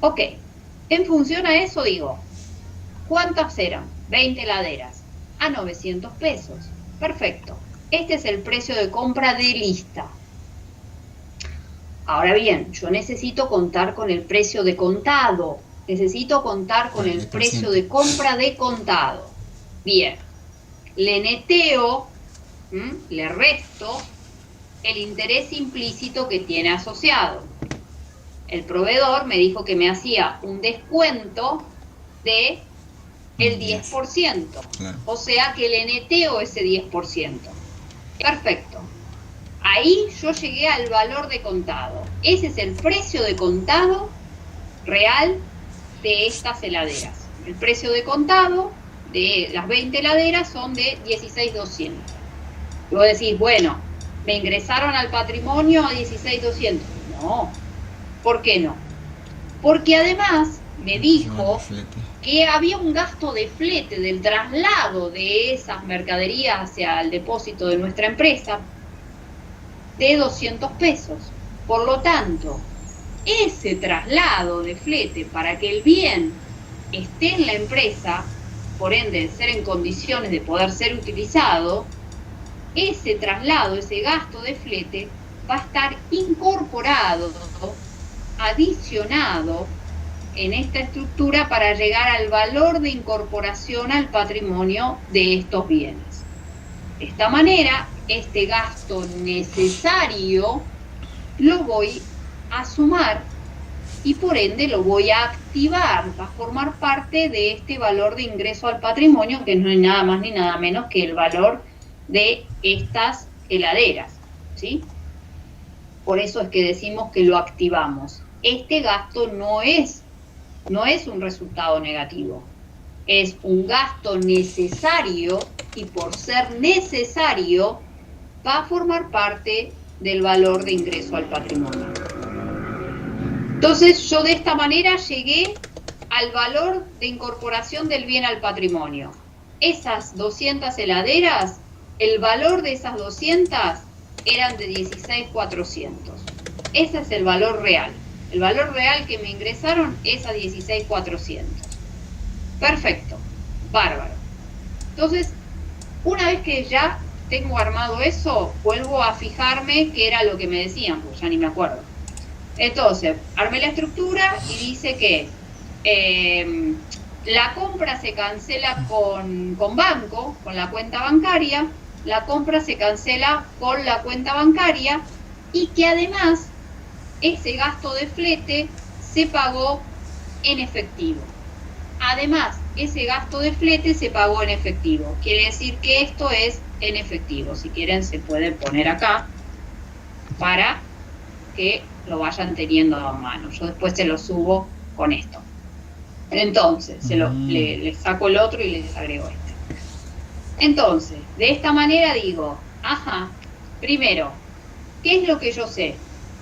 Ok. En función a eso digo, ¿cuántas eran? 20 heladeras. A 900 pesos. Perfecto. Este es el precio de compra de lista. Ahora bien, yo necesito contar con el precio de contado. Necesito contar con el precio de compra de contado. Bien. Le neteo, le resto el interés implícito que tiene asociado. El proveedor me dijo que me hacía un descuento de el 10%. Claro. O sea que le neteo ese 10%. Perfecto. Ahí yo llegué al valor de contado. Ese es el precio de contado real de estas heladeras. El precio de contado de las 20 heladeras son de 16.200. Y vos decís, bueno, ¿me ingresaron al patrimonio a 16.200? No. ¿Por qué no? Porque además me dijo que había un gasto de flete del traslado de esas mercaderías hacia el depósito de nuestra empresa de 200 pesos. Por lo tanto, ese traslado de flete para que el bien esté en la empresa, por ende ser en condiciones de poder ser utilizado, ese traslado, ese gasto de flete va a estar incorporado, adicionado en esta estructura para llegar al valor de incorporación al patrimonio de estos bienes. De esta manera, este gasto necesario lo voy a sumar y por ende lo voy a activar, va a formar parte de este valor de ingreso al patrimonio, que no es nada más ni nada menos que el valor de estas heladeras, ¿sí? Por eso es que decimos que lo activamos. Este gasto no es un resultado negativo, es un gasto necesario y por ser necesario va a formar parte del valor de ingreso al patrimonio. Entonces yo de esta manera llegué al valor de incorporación del bien al patrimonio. Esas 200 heladeras, el valor de esas 200 eran de 16.400. Ese es el valor real. El valor real que me ingresaron es a 16.400. Perfecto. Bárbaro. Entonces, una vez que ya tengo armado eso, vuelvo a fijarme qué era lo que me decían, pues ya ni me acuerdo. Entonces, armé la estructura y dice que la compra se cancela con banco, con la cuenta bancaria, la compra se cancela con la cuenta bancaria y que además ese gasto de flete se pagó en efectivo. Además, ese gasto de flete se pagó en efectivo. Quiere decir que esto es en efectivo. Si quieren se pueden poner acá para que lo vayan teniendo a mano. Yo después se lo subo con esto. Entonces, le saco el otro y les agrego este. Entonces, de esta manera digo, primero, ¿qué es lo que yo sé?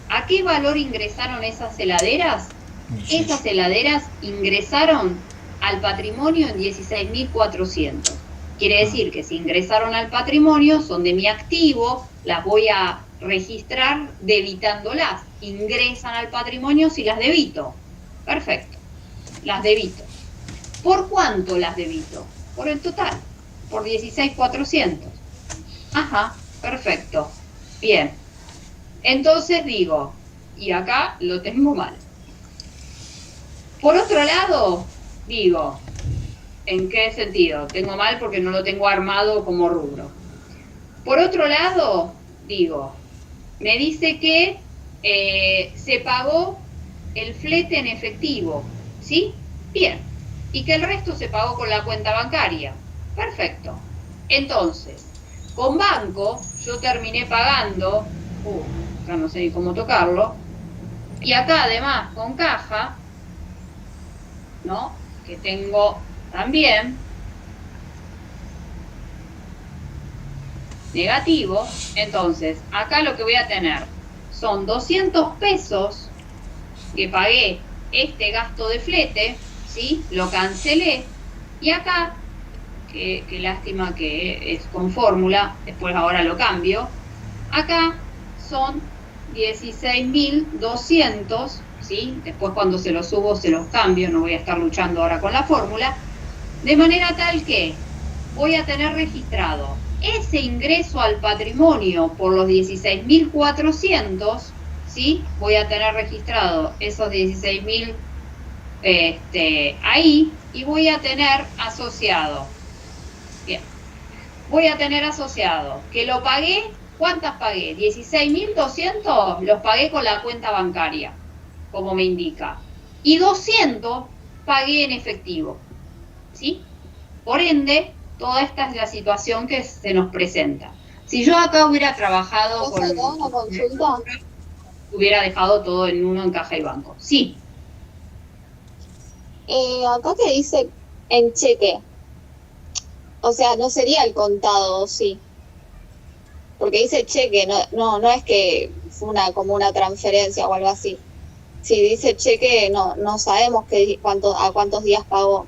¿A qué valor ingresaron esas heladeras? Esas heladeras ingresaron al patrimonio en 16.400. Quiere decir que si ingresaron al patrimonio, son de mi activo, las voy a registrar debitándolas. Ingresan al patrimonio si las debito. Perfecto. Las debito. ¿Por cuánto las debito? Por el total. Por 16.400. Perfecto. Bien. Entonces digo, y acá lo tengo mal. Por otro lado, digo, ¿en qué sentido? Tengo mal porque no lo tengo armado como rubro. Por otro lado, digo, me dice que se pagó el flete en efectivo, ¿sí? Bien. Y que el resto se pagó con la cuenta bancaria. Perfecto. Entonces, con banco yo terminé pagando, ya no sé ni cómo tocarlo, y acá además con caja, ¿no? Que tengo también negativo. Entonces, acá lo que voy a tener son 200 pesos que pagué este gasto de flete, ¿sí? Lo cancelé, y acá, que lástima que es con fórmula, después ahora lo cambio, acá son 16.200, ¿sí? Después cuando se los subo se los cambio, no voy a estar luchando ahora con la fórmula, de manera tal que voy a tener registrado ese ingreso al patrimonio por los 16.400, ¿sí? Voy a tener registrado esos 16.000 ahí, y voy a tener asociado, bien, voy a tener asociado que lo pagué. ¿Cuántas pagué? 16.200 los pagué con la cuenta bancaria, como me indica, y 200 pagué en efectivo, ¿sí? Por ende, toda esta es la situación que se nos presenta. Si yo acá hubiera trabajado con una consulta, hubiera dejado todo en uno en caja y banco. Sí. acá que dice en cheque, o sea, no sería el contado, sí, porque dice cheque, no es que fue como una transferencia o algo así. Si dice cheque, no sabemos a cuántos días pagó.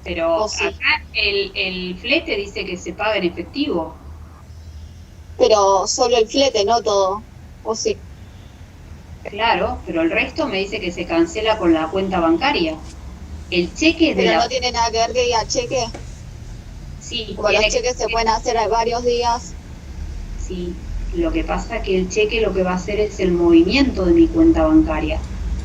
Pero sí. Acá el flete dice que se paga en efectivo. Pero solo el flete, no todo, ¿o sí? Claro, pero el resto me dice que se cancela con la cuenta bancaria. El cheque es de Pero no tiene nada que ver que diga cheque. Sí, Como los cheques se pueden hacer a varios días. Sí, lo que pasa es que el cheque lo que va a hacer es el movimiento de mi cuenta bancaria.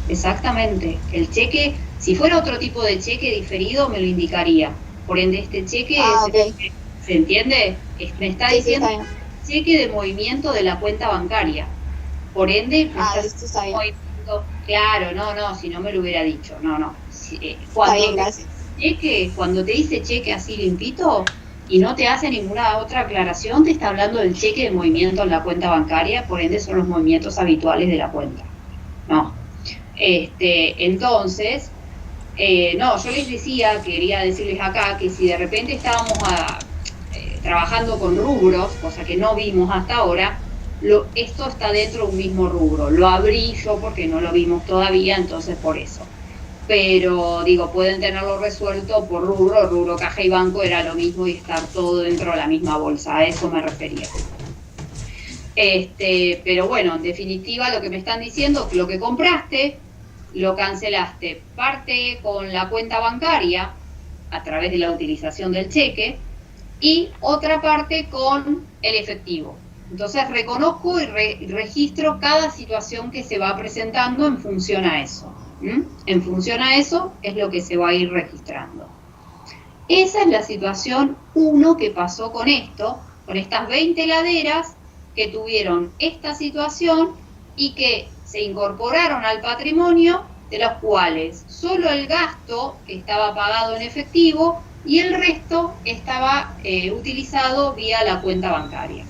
Exactamente. El cheque, si fuera otro tipo de cheque diferido, me lo indicaría. Por ende, este cheque Okay. ¿Se entiende? Me está diciendo cheque de movimiento de la cuenta bancaria. Por ende, está bien. Movimiento. Claro, no, si no me lo hubiera dicho. No. Está bien, gracias. Cuando te dice cheque así limpito y no te hace ninguna otra aclaración, te está hablando del cheque de movimiento en la cuenta bancaria, por ende son los movimientos habituales de la cuenta. No. Entonces, yo les quería decirles acá que si de repente estábamos trabajando con rubros, cosa que no vimos hasta ahora, esto está dentro de un mismo rubro. Lo abrí yo porque no lo vimos todavía, entonces por eso. Pero digo, pueden tenerlo resuelto por rubro caja y banco era lo mismo y estar todo dentro de la misma bolsa, a eso me refería. Pero bueno, en definitiva lo que me están diciendo, lo que compraste, lo cancelaste parte con la cuenta bancaria a través de la utilización del cheque y otra parte con el efectivo. Entonces reconozco y registro cada situación que se va presentando en función a eso. En función a eso es lo que se va a ir registrando. Esa es la situación 1 que pasó con esto, con estas 20 heladeras que tuvieron esta situación y que se incorporaron al patrimonio, de los cuales solo el gasto estaba pagado en efectivo y el resto estaba utilizado vía la cuenta bancaria.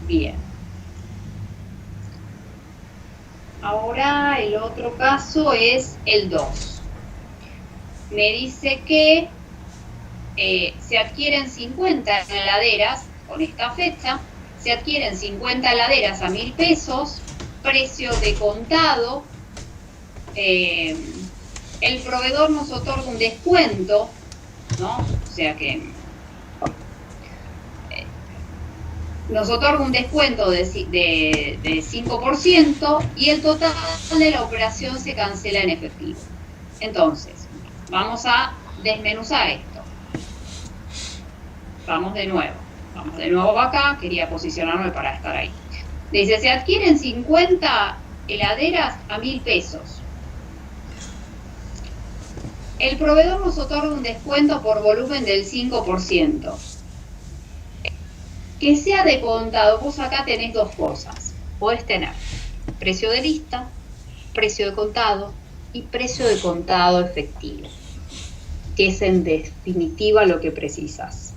Bien. Ahora el otro caso es el 2. Me dice que se adquieren 50 heladeras con esta fecha, se adquieren 50 heladeras a 1.000 pesos, precio de contado, el proveedor nos otorga un descuento, ¿no? O sea que nos otorga un descuento de 5% y el total de la operación se cancela en efectivo. Entonces, vamos a desmenuzar esto. Vamos de nuevo. Vamos de nuevo acá, quería posicionarme para estar ahí. Dice, se adquieren 50 heladeras a 1.000 pesos. El proveedor nos otorga un descuento por volumen del 5%. Que sea de contado, vos acá tenés dos cosas. Podés tener precio de lista, precio de contado y precio de contado efectivo, que es en definitiva lo que precisas.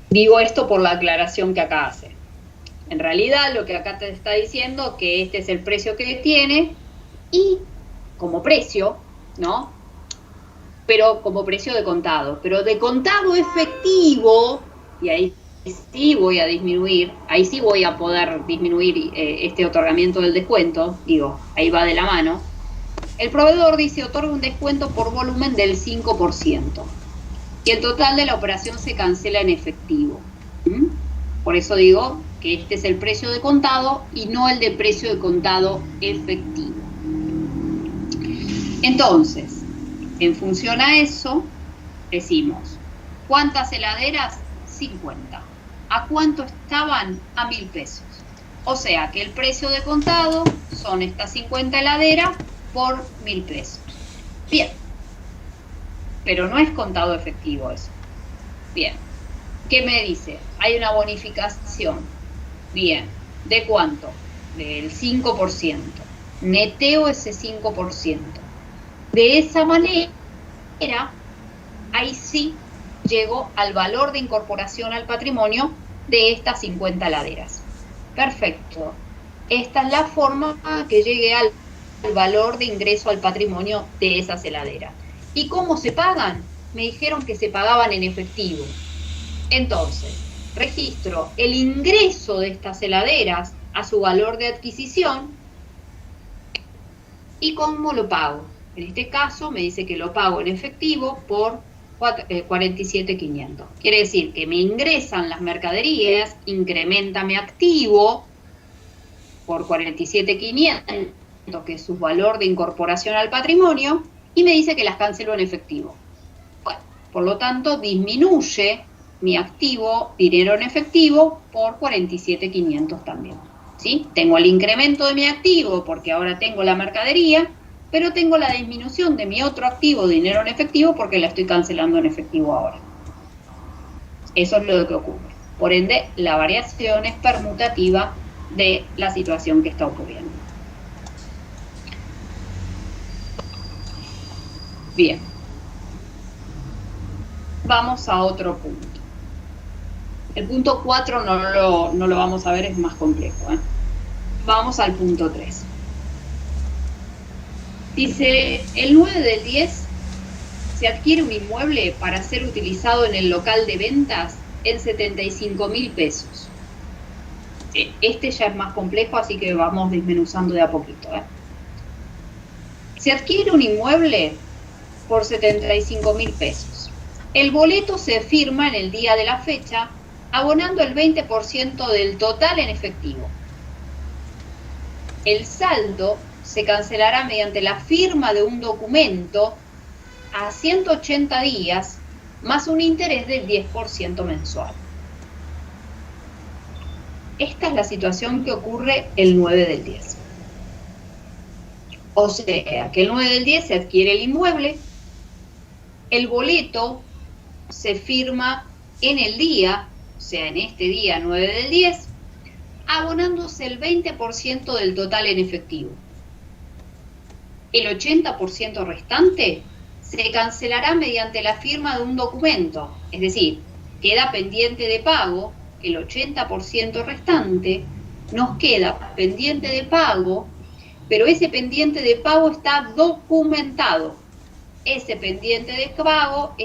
Digo esto por la aclaración que acá hace. En realidad lo que acá te está diciendo que este es el precio que tiene y como precio, ¿no? Pero como precio de contado. Pero de contado efectivo, y ahí sí voy a disminuir, ahí sí voy a poder disminuir este otorgamiento del descuento, digo, ahí va de la mano. El proveedor dice, otorga un descuento por volumen del 5%. Y el total de la operación se cancela en efectivo. Por eso digo que este es el precio de contado y no el de precio de contado efectivo. Entonces, en función a eso, decimos, ¿cuántas heladeras? 50. ¿A cuánto estaban? A 1.000 pesos. O sea que el precio de contado son estas 50 heladeras por 1.000 pesos. Bien. Pero no es contado efectivo eso. Bien. ¿Qué me dice? Hay una bonificación. Bien. ¿De cuánto? Del 5%. Neteo ese 5%. De esa manera, ahí sí llego al valor de incorporación al patrimonio de estas 50 heladeras. Perfecto. Esta es la forma que llegue al valor de ingreso al patrimonio de esas heladeras. ¿Y cómo se pagan? Me dijeron que se pagaban en efectivo. Entonces, registro el ingreso de estas heladeras a su valor de adquisición y cómo lo pago. En este caso me dice que lo pago en efectivo por 47.500. Quiere decir que me ingresan las mercaderías, incrementa mi activo por 47.500, que es su valor de incorporación al patrimonio, y me dice que las cancelo en efectivo. Bueno, por lo tanto, disminuye mi activo, dinero en efectivo, por 47.500 también. ¿Sí? Tengo el incremento de mi activo porque ahora tengo la mercadería, pero tengo la disminución de mi otro activo, dinero en efectivo, porque la estoy cancelando en efectivo ahora. Eso es lo que ocurre. Por ende, la variación es permutativa de la situación que está ocurriendo. Bien. Vamos a otro punto. El punto 4 no lo vamos a ver, es más complejo, ¿eh? Vamos al punto 3. Dice, el 9 del 10 se adquiere un inmueble para ser utilizado en el local de ventas en 75.000 pesos. Este ya es más complejo, así que vamos desmenuzando de a poquito, ¿eh? Se adquiere un inmueble por 75.000 pesos. El boleto se firma en el día de la fecha, abonando el 20% del total en efectivo. El saldo se cancelará mediante la firma de un documento a 180 días más un interés del 10% mensual. Esta es la situación que ocurre el 9 del 10. O sea, que el 9 del 10 se adquiere el inmueble, el boleto se firma en el día, o sea, en este día 9 del 10, abonándose el 20% del total en efectivo. El 80% restante se cancelará mediante la firma de un documento, es decir, queda pendiente de pago, el 80% restante nos queda pendiente de pago, pero ese pendiente de pago está documentado. Ese pendiente de pago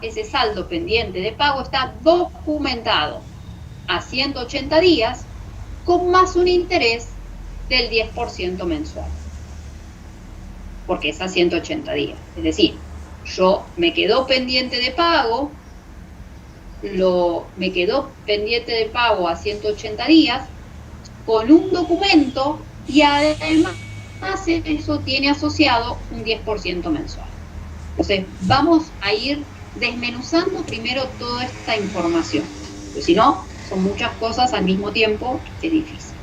ese saldo pendiente de pago está documentado a 180 días con más un interés del 10% mensual. Porque es a 180 días. Es decir, yo me quedó pendiente de pago, a 180 días con un documento y además eso tiene asociado un 10% mensual. Entonces, vamos a ir desmenuzando primero toda esta información, porque si no, son muchas cosas al mismo tiempo, es difícil.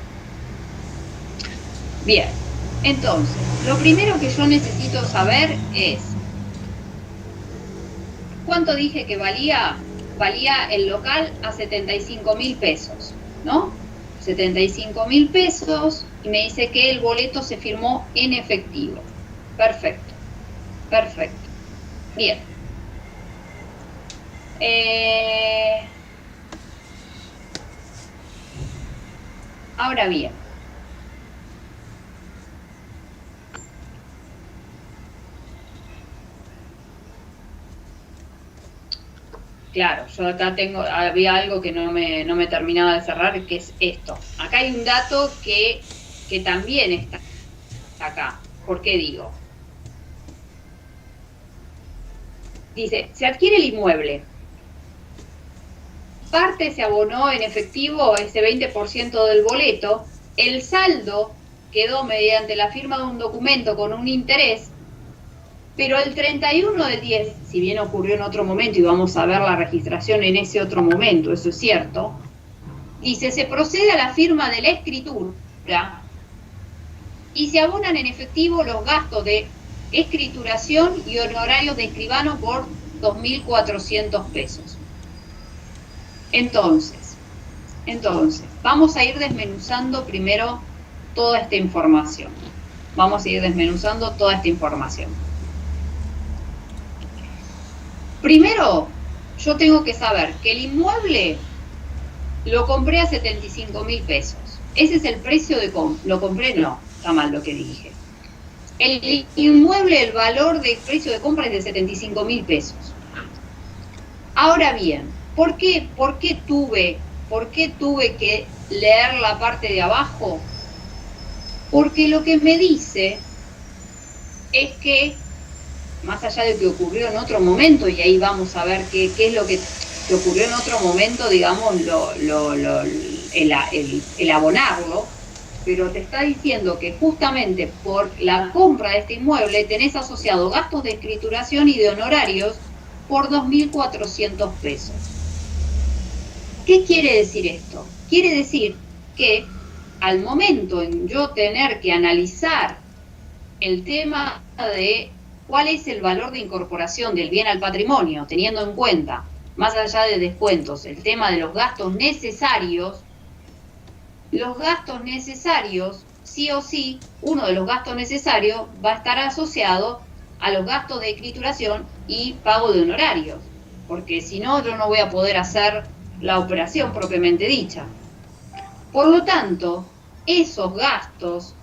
Bien, entonces, lo primero que yo necesito saber es, ¿cuánto dije que valía? Valía el local a 75.000 pesos, ¿no? 75.000 pesos, y me dice que el boleto se firmó en efectivo. Perfecto, perfecto. Bien. Ahora bien, claro, yo acá había algo que no me terminaba de cerrar, que es esto. Acá hay un dato que también está acá. ¿Por qué digo? Dice, se adquiere el inmueble. Parte se abonó en efectivo ese 20% del boleto. El saldo quedó mediante la firma de un documento con un interés. Pero el 31 del 10, si bien ocurrió en otro momento y vamos a ver la registración en ese otro momento, eso es cierto, dice, se procede a la firma de la escritura y se abonan en efectivo los gastos de escrituración y honorarios de escribano por 2.400 pesos. Entonces, vamos a ir desmenuzando primero toda esta información. Vamos a ir desmenuzando toda esta información. Primero, yo tengo que saber que el inmueble lo compré a 75.000 pesos. Ese es el precio de compra. ¿Lo compré? No, está mal lo que dije. El inmueble, el valor del precio de compra es de 75.000 pesos. Ahora bien, ¿por qué tuve que leer la parte de abajo? Porque lo que me dice es que, más allá de que ocurrió en otro momento, y ahí vamos a ver qué es lo que ocurrió en otro momento, digamos, el abonarlo, pero te está diciendo que justamente por la compra de este inmueble tenés asociado gastos de escrituración y de honorarios por 2.400 pesos. ¿Qué quiere decir esto? Quiere decir que al momento en yo tener que analizar el tema de cuál es el valor de incorporación del bien al patrimonio, teniendo en cuenta, más allá de descuentos, el tema de los gastos necesarios, sí o sí, uno de los gastos necesarios va a estar asociado a los gastos de escrituración y pago de honorarios, porque si no, yo no voy a poder hacer la operación propiamente dicha. Por lo tanto, esos gastos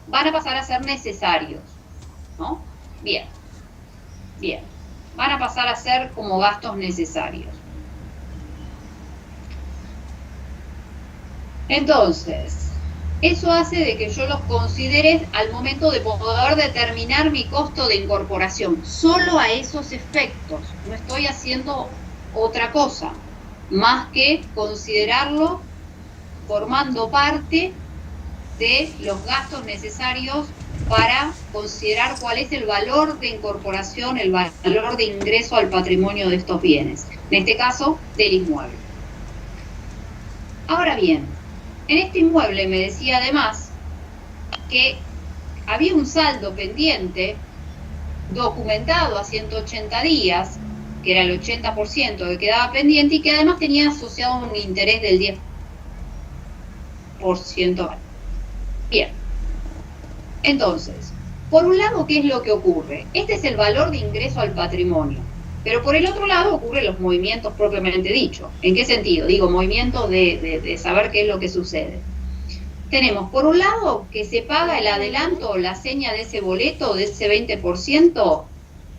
van a pasar a ser necesarios, ¿no? Bien, van a pasar a ser como gastos necesarios. Entonces, eso hace de que yo los considere al momento de poder determinar mi costo de incorporación, solo a esos efectos. No estoy haciendo otra cosa, más que considerarlo formando parte de los gastos necesarios para considerar cuál es el valor de incorporación, el valor de ingreso al patrimonio de estos bienes, en este caso del inmueble. Ahora bien, en este inmueble me decía además que había un saldo pendiente documentado a 180 días, que era el 80% que quedaba pendiente y que además tenía asociado un interés del 10%. Bien, entonces, por un lado, ¿qué es lo que ocurre? Este es el valor de ingreso al patrimonio, pero por el otro lado ocurren los movimientos propiamente dicho. ¿En qué sentido? Digo, movimientos de saber qué es lo que sucede. Tenemos, por un lado, que se paga el adelanto o la seña de ese boleto, de ese 20%,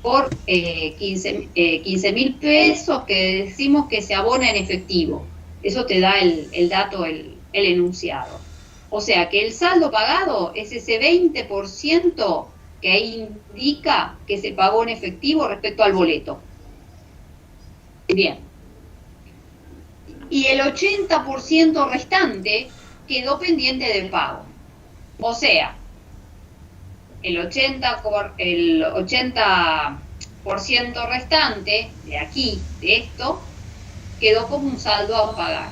por 15.000 pesos que decimos que se abona en efectivo. Eso te da el dato, el enunciado. O sea que el saldo pagado es ese 20% que ahí indica que se pagó en efectivo respecto al boleto. Bien. Y el 80% restante quedó pendiente del pago. O sea, el 80% restante de aquí, de esto, quedó como un saldo a pagar.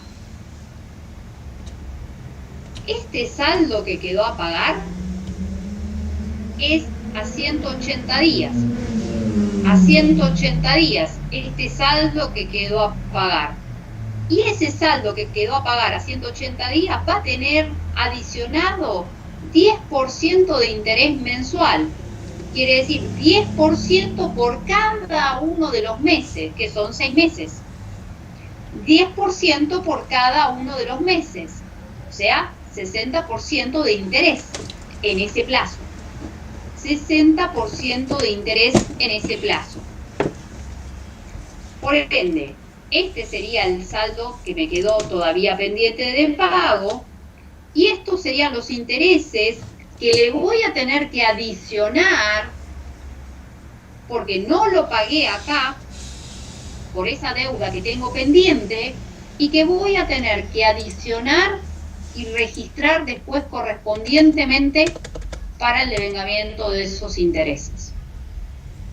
Este saldo que quedó a pagar es a 180 días. A 180 días, este saldo que quedó a pagar. Y ese saldo que quedó a pagar a 180 días va a tener adicionado 10% de interés mensual. Quiere decir 10% por cada uno de los meses, que son 6 meses. 10% por cada uno de los meses. O sea, 60% de interés en ese plazo. 60% de interés en ese plazo. Por ende, este sería el saldo que me quedó todavía pendiente de pago, y estos serían los intereses que le voy a tener que adicionar, porque no lo pagué acá, por esa deuda que tengo pendiente, y que voy a tener que adicionar y registrar después correspondientemente para el devengamiento de esos intereses.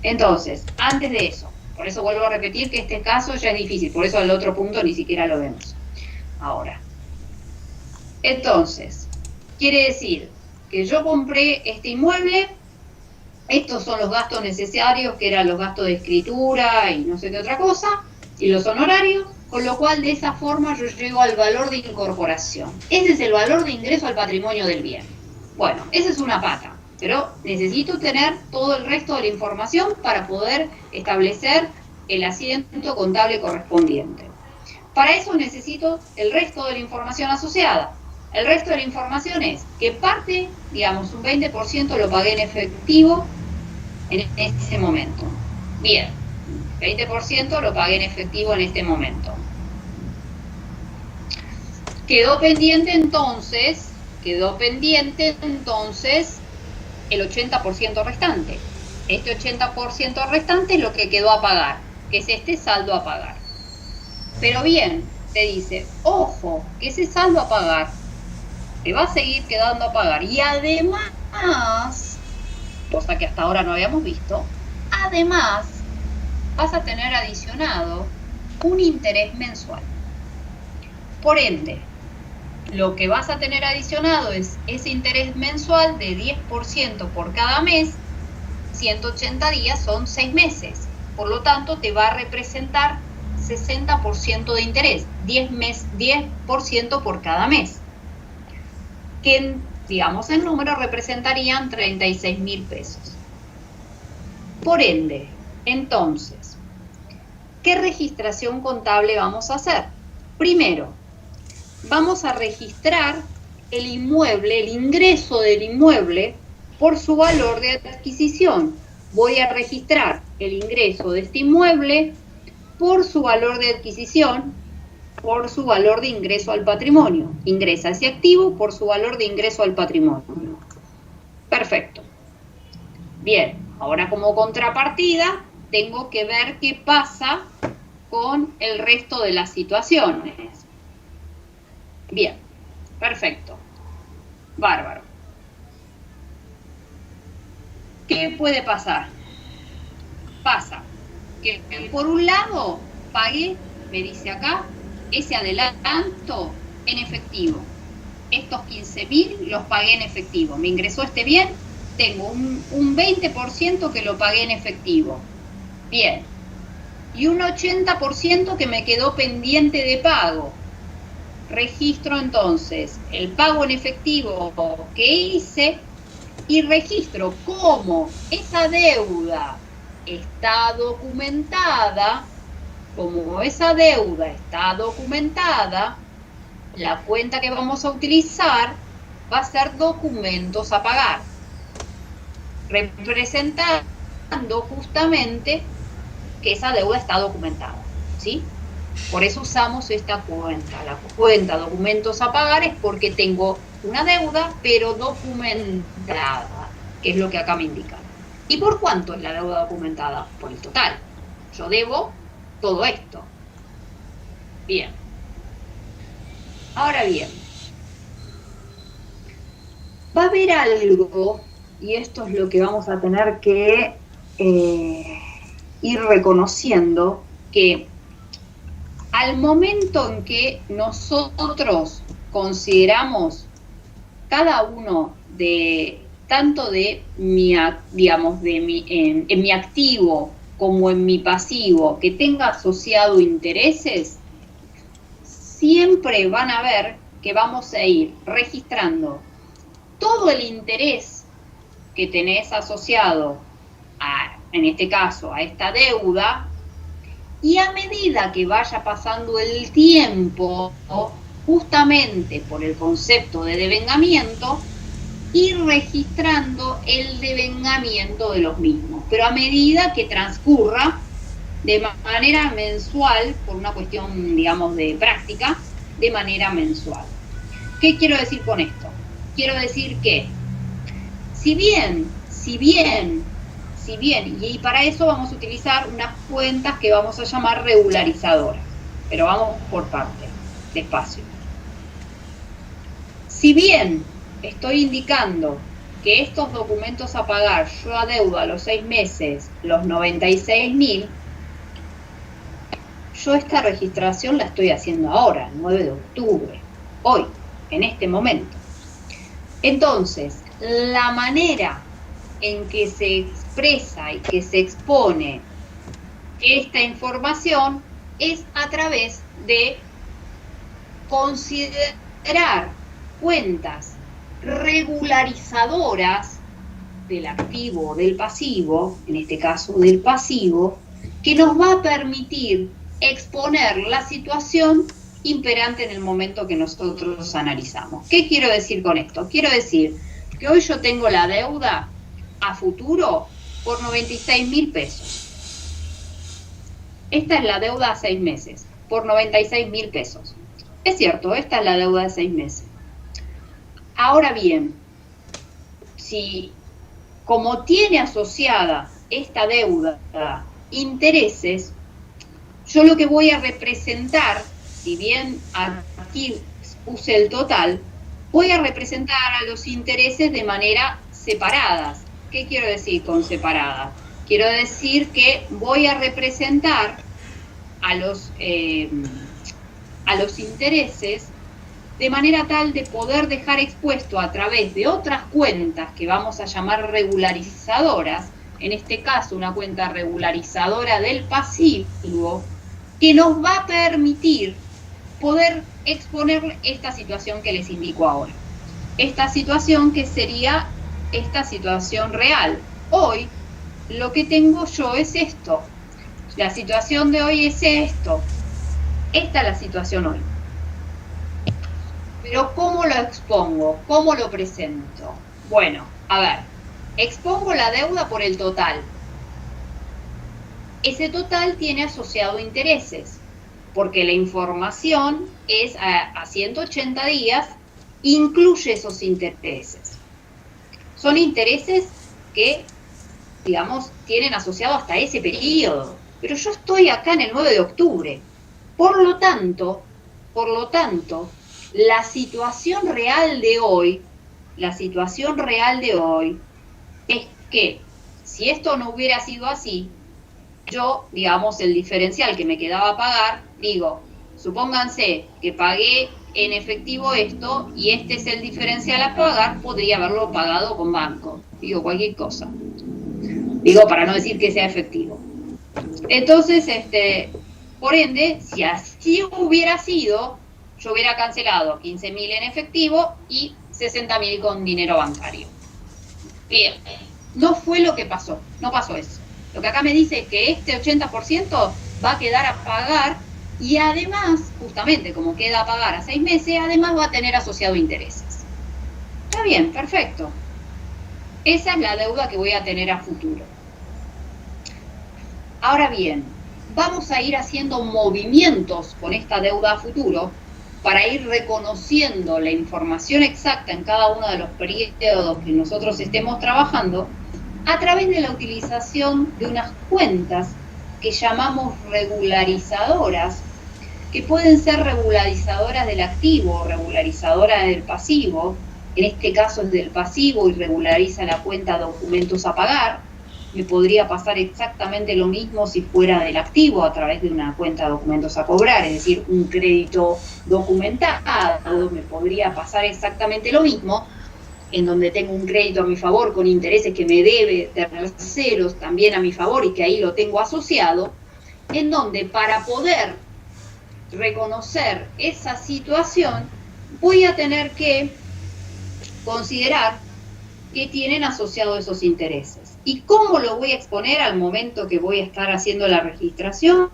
Entonces, antes de eso, por eso vuelvo a repetir que este caso ya es difícil, por eso el otro punto ni siquiera lo vemos ahora. Entonces, quiere decir que yo compré este inmueble, estos son los gastos necesarios, que eran los gastos de escritura y no sé qué otra cosa, y los honorarios, con lo cual de esa forma yo llego al valor de incorporación. Ese es el valor de ingreso al patrimonio del bien. Bueno, esa es una pata, pero necesito tener todo el resto de la información para poder establecer el asiento contable correspondiente. Para eso necesito el resto de la información asociada. El resto de la información es que parte, digamos, un 20% lo pagué en efectivo en ese momento. Bien, 20% lo pagué en efectivo en este momento. Quedó pendiente entonces el 80% restante. Este 80% restante es lo que quedó a pagar, que es este saldo a pagar. Pero bien, te dice, ojo, que ese saldo a pagar te va a seguir quedando a pagar. Y además, cosa que hasta ahora no habíamos visto, además vas a tener adicionado un interés mensual. Por ende, lo que vas a tener adicionado es ese interés mensual de 10% por cada mes. 180 días son 6 meses. Por lo tanto, te va a representar 60% de interés, 10% por cada mes. Que, digamos, en número representarían 36.000 pesos. Por ende, entonces, ¿qué registración contable vamos a hacer? Primero, vamos a registrar el inmueble, el ingreso del inmueble por su valor de adquisición. Voy a registrar el ingreso de este inmueble por su valor de adquisición, por su valor de ingreso al patrimonio. Ingresa ese activo por su valor de ingreso al patrimonio. Perfecto. Bien, ahora como contrapartida tengo que ver qué pasa con el resto de las situaciones. Bien, perfecto. Bárbaro. ¿Qué puede pasar? Pasa que por un lado pagué, me dice acá, ese adelanto en efectivo. Estos 15.000 los pagué en efectivo. Me ingresó este bien, tengo un 20% que lo pagué en efectivo. Bien. Y un 80% que me quedó pendiente de pago. Registro entonces el pago en efectivo que hice y registro cómo esa deuda está documentada. Como esa deuda está documentada, la cuenta que vamos a utilizar va a ser documentos a pagar, representando justamente que esa deuda está documentada, ¿sí? Por eso usamos esta cuenta. La cuenta documentos a pagar es porque tengo una deuda, pero documentada, que es lo que acá me indica. ¿Y por cuánto es la deuda documentada? Por el total. Yo debo todo esto. Bien. Ahora bien, va a haber algo y esto es lo que vamos a tener que ir reconociendo, que al momento en que nosotros consideramos cada uno tanto de mi, digamos, en mi activo como en mi pasivo, que tenga asociado intereses, siempre van a ver que vamos a ir registrando todo el interés que tenés asociado en este caso, a esta deuda, y a medida que vaya pasando el tiempo, justamente por el concepto de devengamiento, ir registrando el devengamiento de los mismos, pero a medida que transcurra de manera mensual, por una cuestión, digamos, de práctica, de manera mensual. ¿Qué quiero decir con esto? Quiero decir que, si bien, y para eso vamos a utilizar unas cuentas que vamos a llamar regularizadoras, pero vamos por parte, despacio. Si bien estoy indicando que estos documentos a pagar, yo adeudo a los 6 meses los 96.000, yo esta registración la estoy haciendo ahora, el 9 de octubre, hoy, en este momento. Entonces, la manera en que se expresa y que se expone esta información es a través de considerar cuentas regularizadoras del activo o del pasivo, en este caso del pasivo, que nos va a permitir exponer la situación imperante en el momento que nosotros analizamos. ¿Qué quiero decir con esto? Quiero decir que hoy yo tengo la deuda a futuro por 96.000 pesos. Esta es la deuda a 6 meses, por 96.000 pesos. Es cierto, esta es la deuda de 6 meses. Ahora bien, si como tiene asociada esta deuda intereses, yo lo que voy a representar, si bien aquí puse el total, voy a representar a los intereses de manera separadas. ¿Qué quiero decir con separada? Quiero decir que voy a representar a los intereses de manera tal de poder dejar expuesto a través de otras cuentas que vamos a llamar regularizadoras, en este caso una cuenta regularizadora del pasivo, que nos va a permitir poder exponer esta situación que les indico ahora. Esta situación que sería esta situación real. Hoy lo que tengo yo es esto. La situación de hoy es esto. Esta es la situación hoy. Pero ¿cómo lo expongo? ¿Cómo lo presento? Bueno, a ver, expongo la deuda por el total. Ese total tiene asociado intereses, porque la información es a 180 días, incluye esos intereses. Son intereses que, digamos, tienen asociado hasta ese periodo. Pero yo estoy acá en el 9 de octubre. Por lo tanto, la situación real de hoy es que si esto no hubiera sido así, yo, digamos, el diferencial que me quedaba a pagar, digo, supónganse que pagué en efectivo esto y este es el diferencial a pagar, podría haberlo pagado con banco, digo, cualquier cosa. Digo, para no decir que sea efectivo. Entonces, por ende, si así hubiera sido, yo hubiera cancelado 15.000 en efectivo y 60.000 con dinero bancario. Bien, no fue lo que pasó, no pasó eso. Lo que acá me dice es que este 80% va a quedar a pagar y además, justamente como queda a pagar a 6 meses, además va a tener asociado intereses. Está bien, perfecto. Esa es la deuda que voy a tener a futuro. Ahora bien, vamos a ir haciendo movimientos con esta deuda a futuro para ir reconociendo la información exacta en cada uno de los periodos que nosotros estemos trabajando a través de la utilización de unas cuentas que llamamos regularizadoras, que pueden ser regularizadoras del activo o regularizadoras del pasivo, en este caso es del pasivo y regulariza la cuenta documentos a pagar. Me podría pasar exactamente lo mismo si fuera del activo a través de una cuenta documentos a cobrar, es decir, un crédito documentado. Me podría pasar exactamente lo mismo, en donde tengo un crédito a mi favor con intereses que me debe terceros también a mi favor y que ahí lo tengo asociado, en donde para poder reconocer esa situación voy a tener que considerar que tienen asociados esos intereses. ¿Y cómo lo voy a exponer al momento que voy a estar haciendo la registración?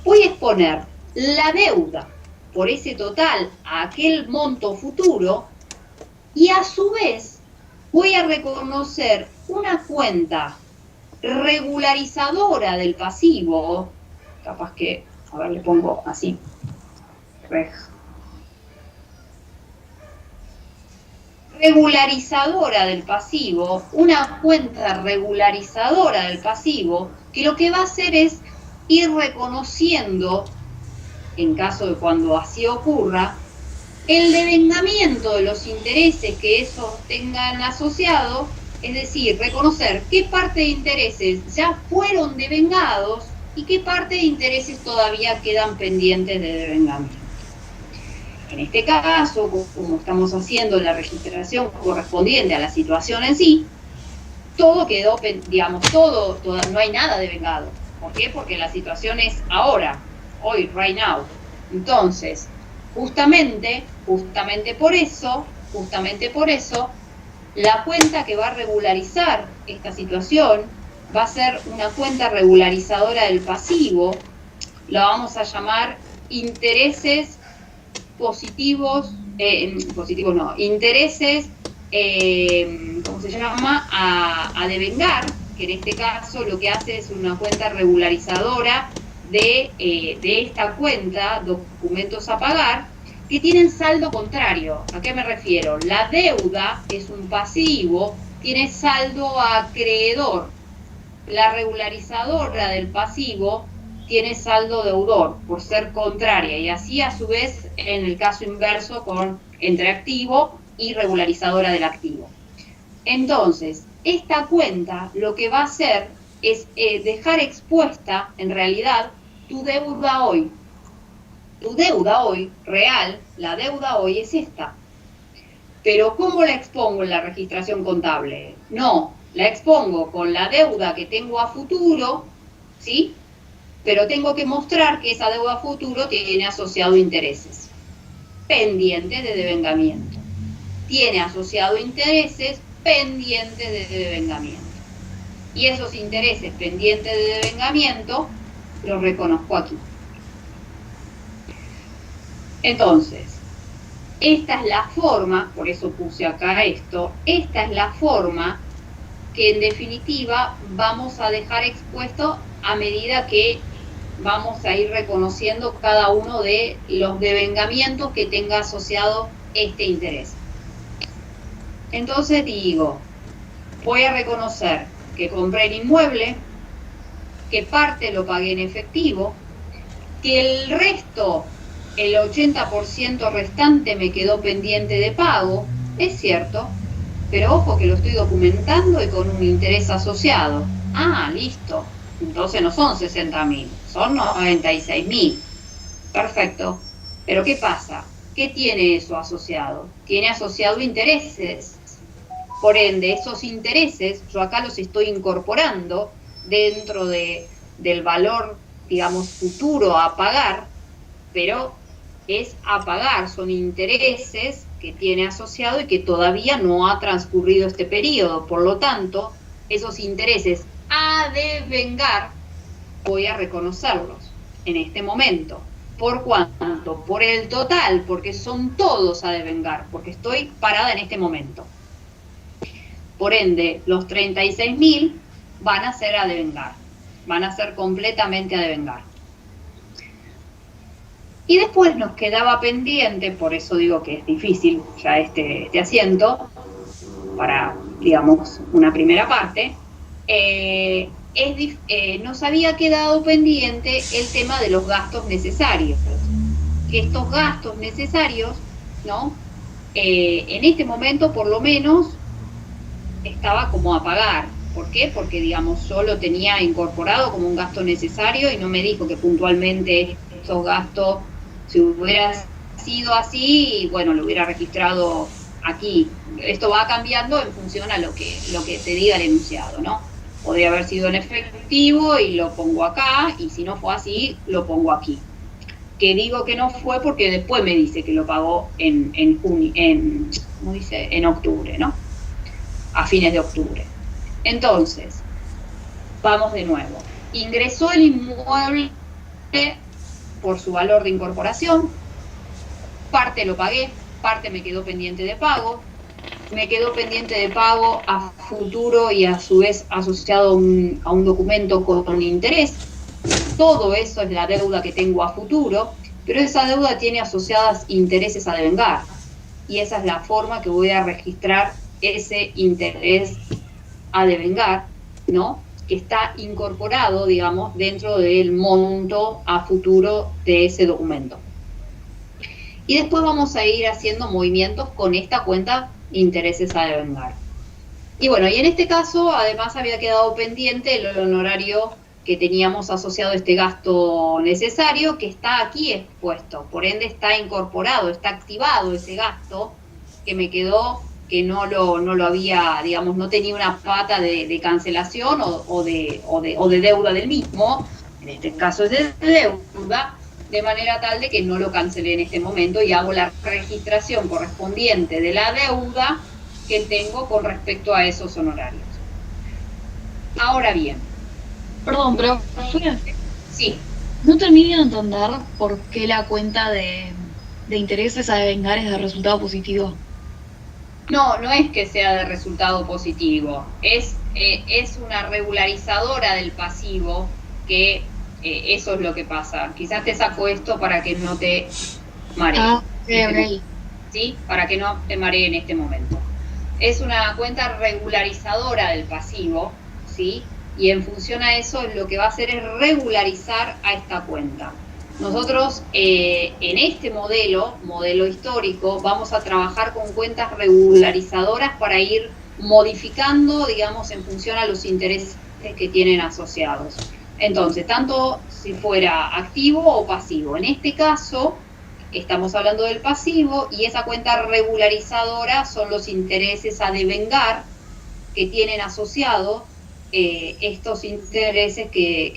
Voy a exponer la deuda por ese total a aquel monto futuro y a su vez voy a reconocer una cuenta regularizadora del pasivo, capaz que, a ver, le pongo así, regularizadora del pasivo, una cuenta regularizadora del pasivo, que lo que va a hacer es ir reconociendo, en caso de cuando así ocurra, el devengamiento de los intereses que esos tengan asociados, es decir, reconocer qué parte de intereses ya fueron devengados y qué parte de intereses todavía quedan pendientes de devengamiento. En este caso, como estamos haciendo la registración correspondiente a la situación en sí, todo quedó, digamos, no hay nada devengado. ¿Por qué? Porque la situación es ahora, hoy, right now. Entonces, justamente por eso, la cuenta que va a regularizar esta situación va a ser una cuenta regularizadora del pasivo, la vamos a llamar intereses intereses, ¿cómo se llama? A devengar, que en este caso lo que hace es una cuenta regularizadora de esta cuenta, documentos a pagar, que tienen saldo contrario. ¿A qué me refiero? La deuda es un pasivo, tiene saldo acreedor. La regularizadora del pasivo tiene saldo deudor, por ser contraria, y así a su vez en el caso inverso entre activo y regularizadora del activo. Entonces, esta cuenta lo que va a hacer es dejar expuesta, en realidad, tu deuda hoy. Tu deuda hoy, real, la deuda hoy es esta. Pero ¿cómo la expongo en la registración contable? No, la expongo con la deuda que tengo a futuro, ¿sí? Pero tengo que mostrar que esa deuda a futuro tiene asociado intereses pendientes de devengamiento. Tiene asociado intereses pendientes de devengamiento. Y esos intereses pendientes de devengamiento los reconozco aquí. Entonces, esta es la forma, por eso puse acá esto, esta es la forma que en definitiva vamos a dejar expuesto a medida que vamos a ir reconociendo cada uno de los devengamientos que tenga asociado este interés. Entonces digo, voy a reconocer que compré el inmueble, que parte lo pagué en efectivo, que el resto, el 80% restante me quedó pendiente de pago, es cierto, pero ojo que lo estoy documentando y con un interés asociado. Ah, listo. Entonces no son 60.000, son 96.000. Perfecto. Pero ¿qué pasa? ¿Qué tiene eso asociado? Tiene asociado intereses. Por ende, esos intereses, yo acá los estoy incorporando dentro del valor, digamos, futuro a pagar, pero es a pagar, son intereses que tiene asociado y que todavía no ha transcurrido este periodo. Por lo tanto, esos intereses a devengar, voy a reconocerlos en este momento. ¿Por cuánto? Por el total, porque son todos a devengar, porque estoy parada en este momento. Por ende, los 36.000 van a ser a devengar, van a ser completamente a devengar. Y después nos quedaba pendiente, por eso digo que es difícil ya este asiento, para, digamos, una primera parte, nos había quedado pendiente el tema de los gastos necesarios. Que estos gastos necesarios, ¿no? En este momento, por lo menos, estaba como a pagar. ¿Por qué? Porque, digamos, yo lo tenía incorporado como un gasto necesario y no me dijo que puntualmente estos gastos, si hubiera sido así, bueno, lo hubiera registrado aquí. Esto va cambiando en función a lo que te diga el enunciado, ¿no? Podría haber sido en efectivo y lo pongo acá, y si no fue así, lo pongo aquí. Que digo que no fue porque después me dice que lo pagó en octubre, ¿no? A fines de octubre. Entonces, vamos de nuevo. Ingresó el inmueble por su valor de incorporación, parte lo pagué, parte me quedó pendiente de pago, me quedó pendiente de pago a futuro y a su vez asociado a un documento con interés. Todo eso es la deuda que tengo a futuro, pero esa deuda tiene asociadas intereses a devengar, y esa es la forma que voy a registrar ese interés a devengar, ¿no? Que está incorporado, digamos, dentro del monto a futuro de ese documento. Y después vamos a ir haciendo movimientos con esta cuenta intereses a devengar. Y bueno, y en este caso, además había quedado pendiente el honorario que teníamos asociado a este gasto necesario, que está aquí expuesto. Por ende está incorporado, está activado ese gasto que me quedó, que no lo había, digamos, no tenía una pata de cancelación o de deuda del mismo. En este caso es de deuda, de manera tal de que no lo cancelé en este momento y hago la registración correspondiente de la deuda que tengo con respecto a esos honorarios. Ahora bien. Perdón, pero Sí. no termino de entender por qué la cuenta de intereses a devengar es de resultado positivo. No, no es que sea de resultado positivo, es una regularizadora del pasivo, que eso es lo que pasa. Quizás te saco esto para que no te maree. Ah, ok. ¿Sí? Para que no te maree en este momento. Es una cuenta regularizadora del pasivo, ¿sí? Y en función a eso lo que va a hacer es regularizar a esta cuenta. Nosotros en este modelo histórico, vamos a trabajar con cuentas regularizadoras para ir modificando, digamos, en función a los intereses que tienen asociados. Entonces, tanto si fuera activo o pasivo. En este caso, estamos hablando del pasivo, y esa cuenta regularizadora son los intereses a devengar que tienen asociados estos intereses que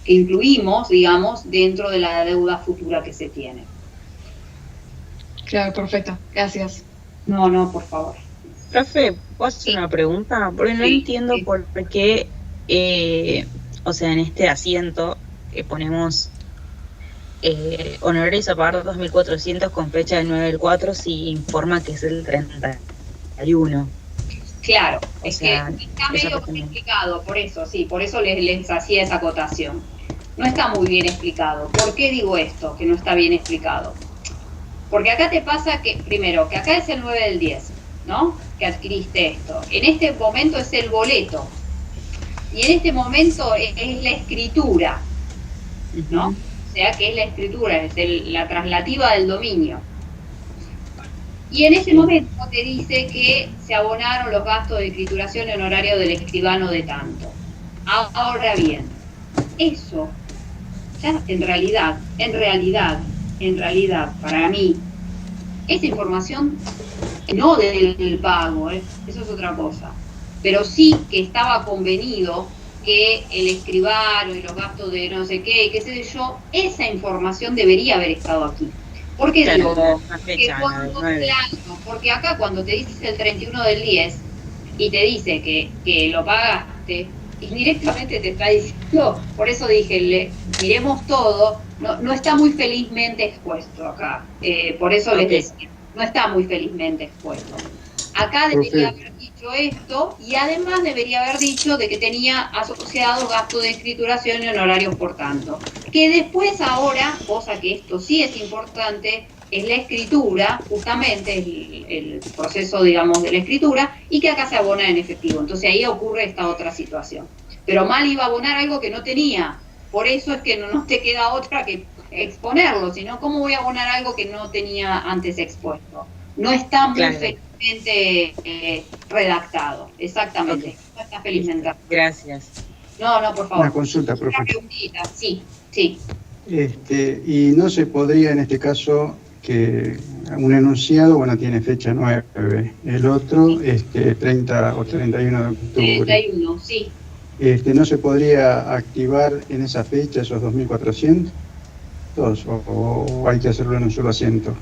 incluimos, digamos, dentro de la deuda futura que se tiene. Claro, perfecto. Gracias. No, por favor. Profe, ¿puedo hacer una pregunta? Porque no entiendo por qué, o sea, en este asiento ponemos honorarios a pagar 2.400 con fecha del 9/4 si informa que es el 31. Claro, O es sea, que está medio complicado, por eso les hacía esa acotación. No está muy bien explicado. ¿Por qué digo esto, que no está bien explicado? Porque acá te pasa que, primero, que acá es el 9/10, ¿no? Que adquiriste esto. En este momento es el boleto. Y en este momento es la escritura, ¿no? O sea, que es la escritura, es la traslativa del dominio. Y en ese momento te dice que se abonaron los gastos de escrituración en horario del escribano de tanto. Ahora bien, eso, ya en realidad, para mí, esa información no del pago, eso es otra cosa, pero sí que estaba convenido que el escribano y los gastos de no sé qué, qué sé yo, esa información debería haber estado aquí. ¿Por qué digo? Porque acá cuando te dice el 31/10 y te dice que lo pagaste, indirectamente te está diciendo, por eso dije, miremos todo, no está muy felizmente expuesto acá, por eso les decía, no está muy felizmente expuesto. Acá debería haber dicho esto, y además debería haber dicho de que tenía asociados gastos de escrituración y honorarios por tanto. Que después ahora, cosa que esto sí es importante, es la escritura, justamente el proceso, digamos, de la escritura, y que acá se abona en efectivo. Entonces ahí ocurre esta otra situación. Pero mal iba a abonar algo que no tenía. Por eso es que no te queda otra que exponerlo, sino cómo voy a abonar algo que no tenía antes expuesto. No está muy felizmente redactado, exactamente. Okay. No está felizmente. Gracias. No, por favor. Una consulta, profe. Una preguntita, sí. Y no se podría en este caso que un enunciado, bueno, tiene fecha 9, el otro 30 o 31 de octubre. 31, sí. ¿No se podría activar en esa fecha esos 2.400 o hay que hacerlo en un solo asiento?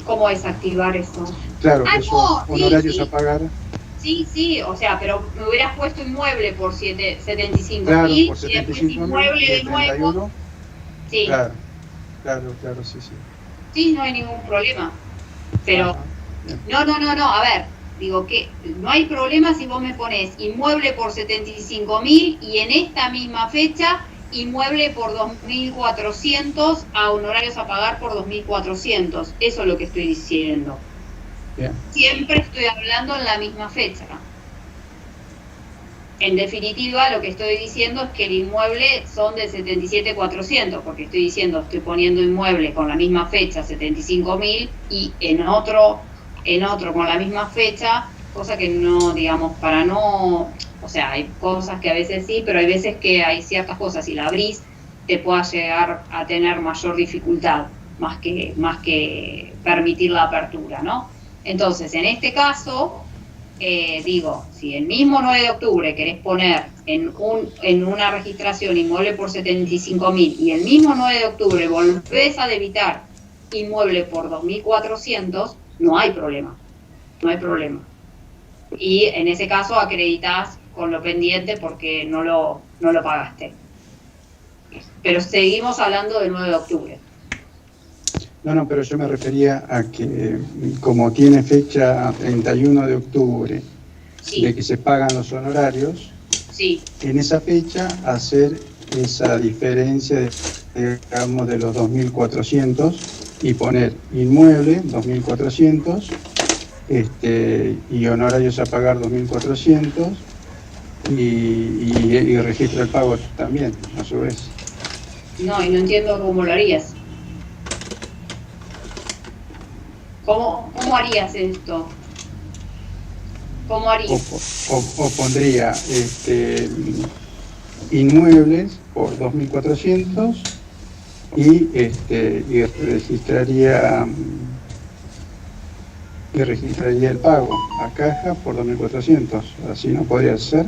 ¿Cómo es activar eso? Claro, esos honorarios sí. a pagar. Sí, o sea, pero me hubieras puesto inmueble por 75.000 claro, y por después 75.000 inmueble de nuevo. Sí. Claro, sí. Sí, no hay ningún problema. Pero, no, a ver, digo que no hay problema si vos me pones inmueble por 75.000 y en esta misma fecha inmueble por 2.400 a honorarios a pagar por 2.400. Eso es lo que estoy diciendo. Bien. Siempre estoy hablando en la misma fecha. En definitiva, lo que estoy diciendo es que el inmueble son de 77.400, porque estoy poniendo inmueble con la misma fecha, 75.000, y en otro con la misma fecha, cosa que no, digamos, para no, o sea, hay cosas que a veces sí, pero hay veces que hay ciertas cosas, si la abrís, te pueda llegar a tener mayor dificultad, más que permitir la apertura, ¿no? Entonces, en este caso, si el mismo 9 de octubre querés poner en una registración inmueble por 75.000 y el mismo 9 de octubre volvés a debitar inmueble por 2.400, no hay problema. Y en ese caso acreditás con lo pendiente porque no lo pagaste. Pero seguimos hablando del 9 de octubre. No, pero yo me refería a que como tiene fecha 31 de octubre, sí, de que se pagan los honorarios, sí, en esa fecha hacer esa diferencia digamos de los 2.400 y poner inmueble 2.400 y honorarios a pagar 2.400 y registro el pago también, a su vez. No, y no entiendo cómo lo harías. ¿Cómo harías esto? ¿Cómo harías? O pondría inmuebles por 2.400 y registraría el pago a caja por 2.400. Así no podría ser.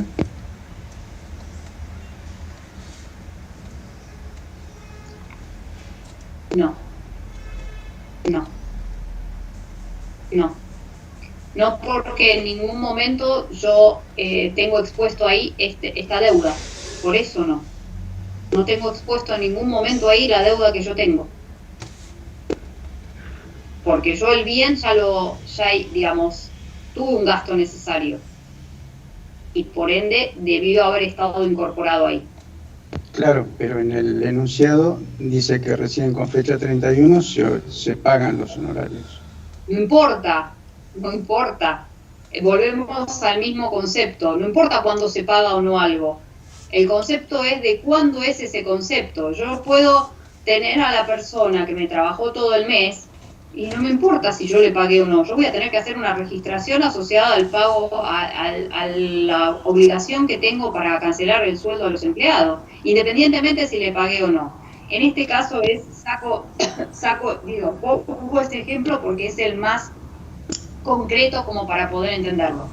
No, porque en ningún momento yo tengo expuesto ahí esta deuda. Por eso no. No tengo expuesto en ningún momento ahí la deuda que yo tengo. Porque yo el bien digamos, tuve un gasto necesario. Y por ende debió haber estado incorporado ahí. Claro, pero en el enunciado dice que recién con fecha 31 se pagan los honorarios. No importa. Volvemos al mismo concepto. No importa cuándo se paga o no algo. El concepto es de cuándo es ese concepto. Yo puedo tener a la persona que me trabajó todo el mes y no me importa si yo le pagué o no. Yo voy a tener que hacer una registración asociada al pago, a la obligación que tengo para cancelar el sueldo a los empleados, independientemente si le pagué o no. En este caso pongo este ejemplo porque es el más concreto como para poder entenderlo.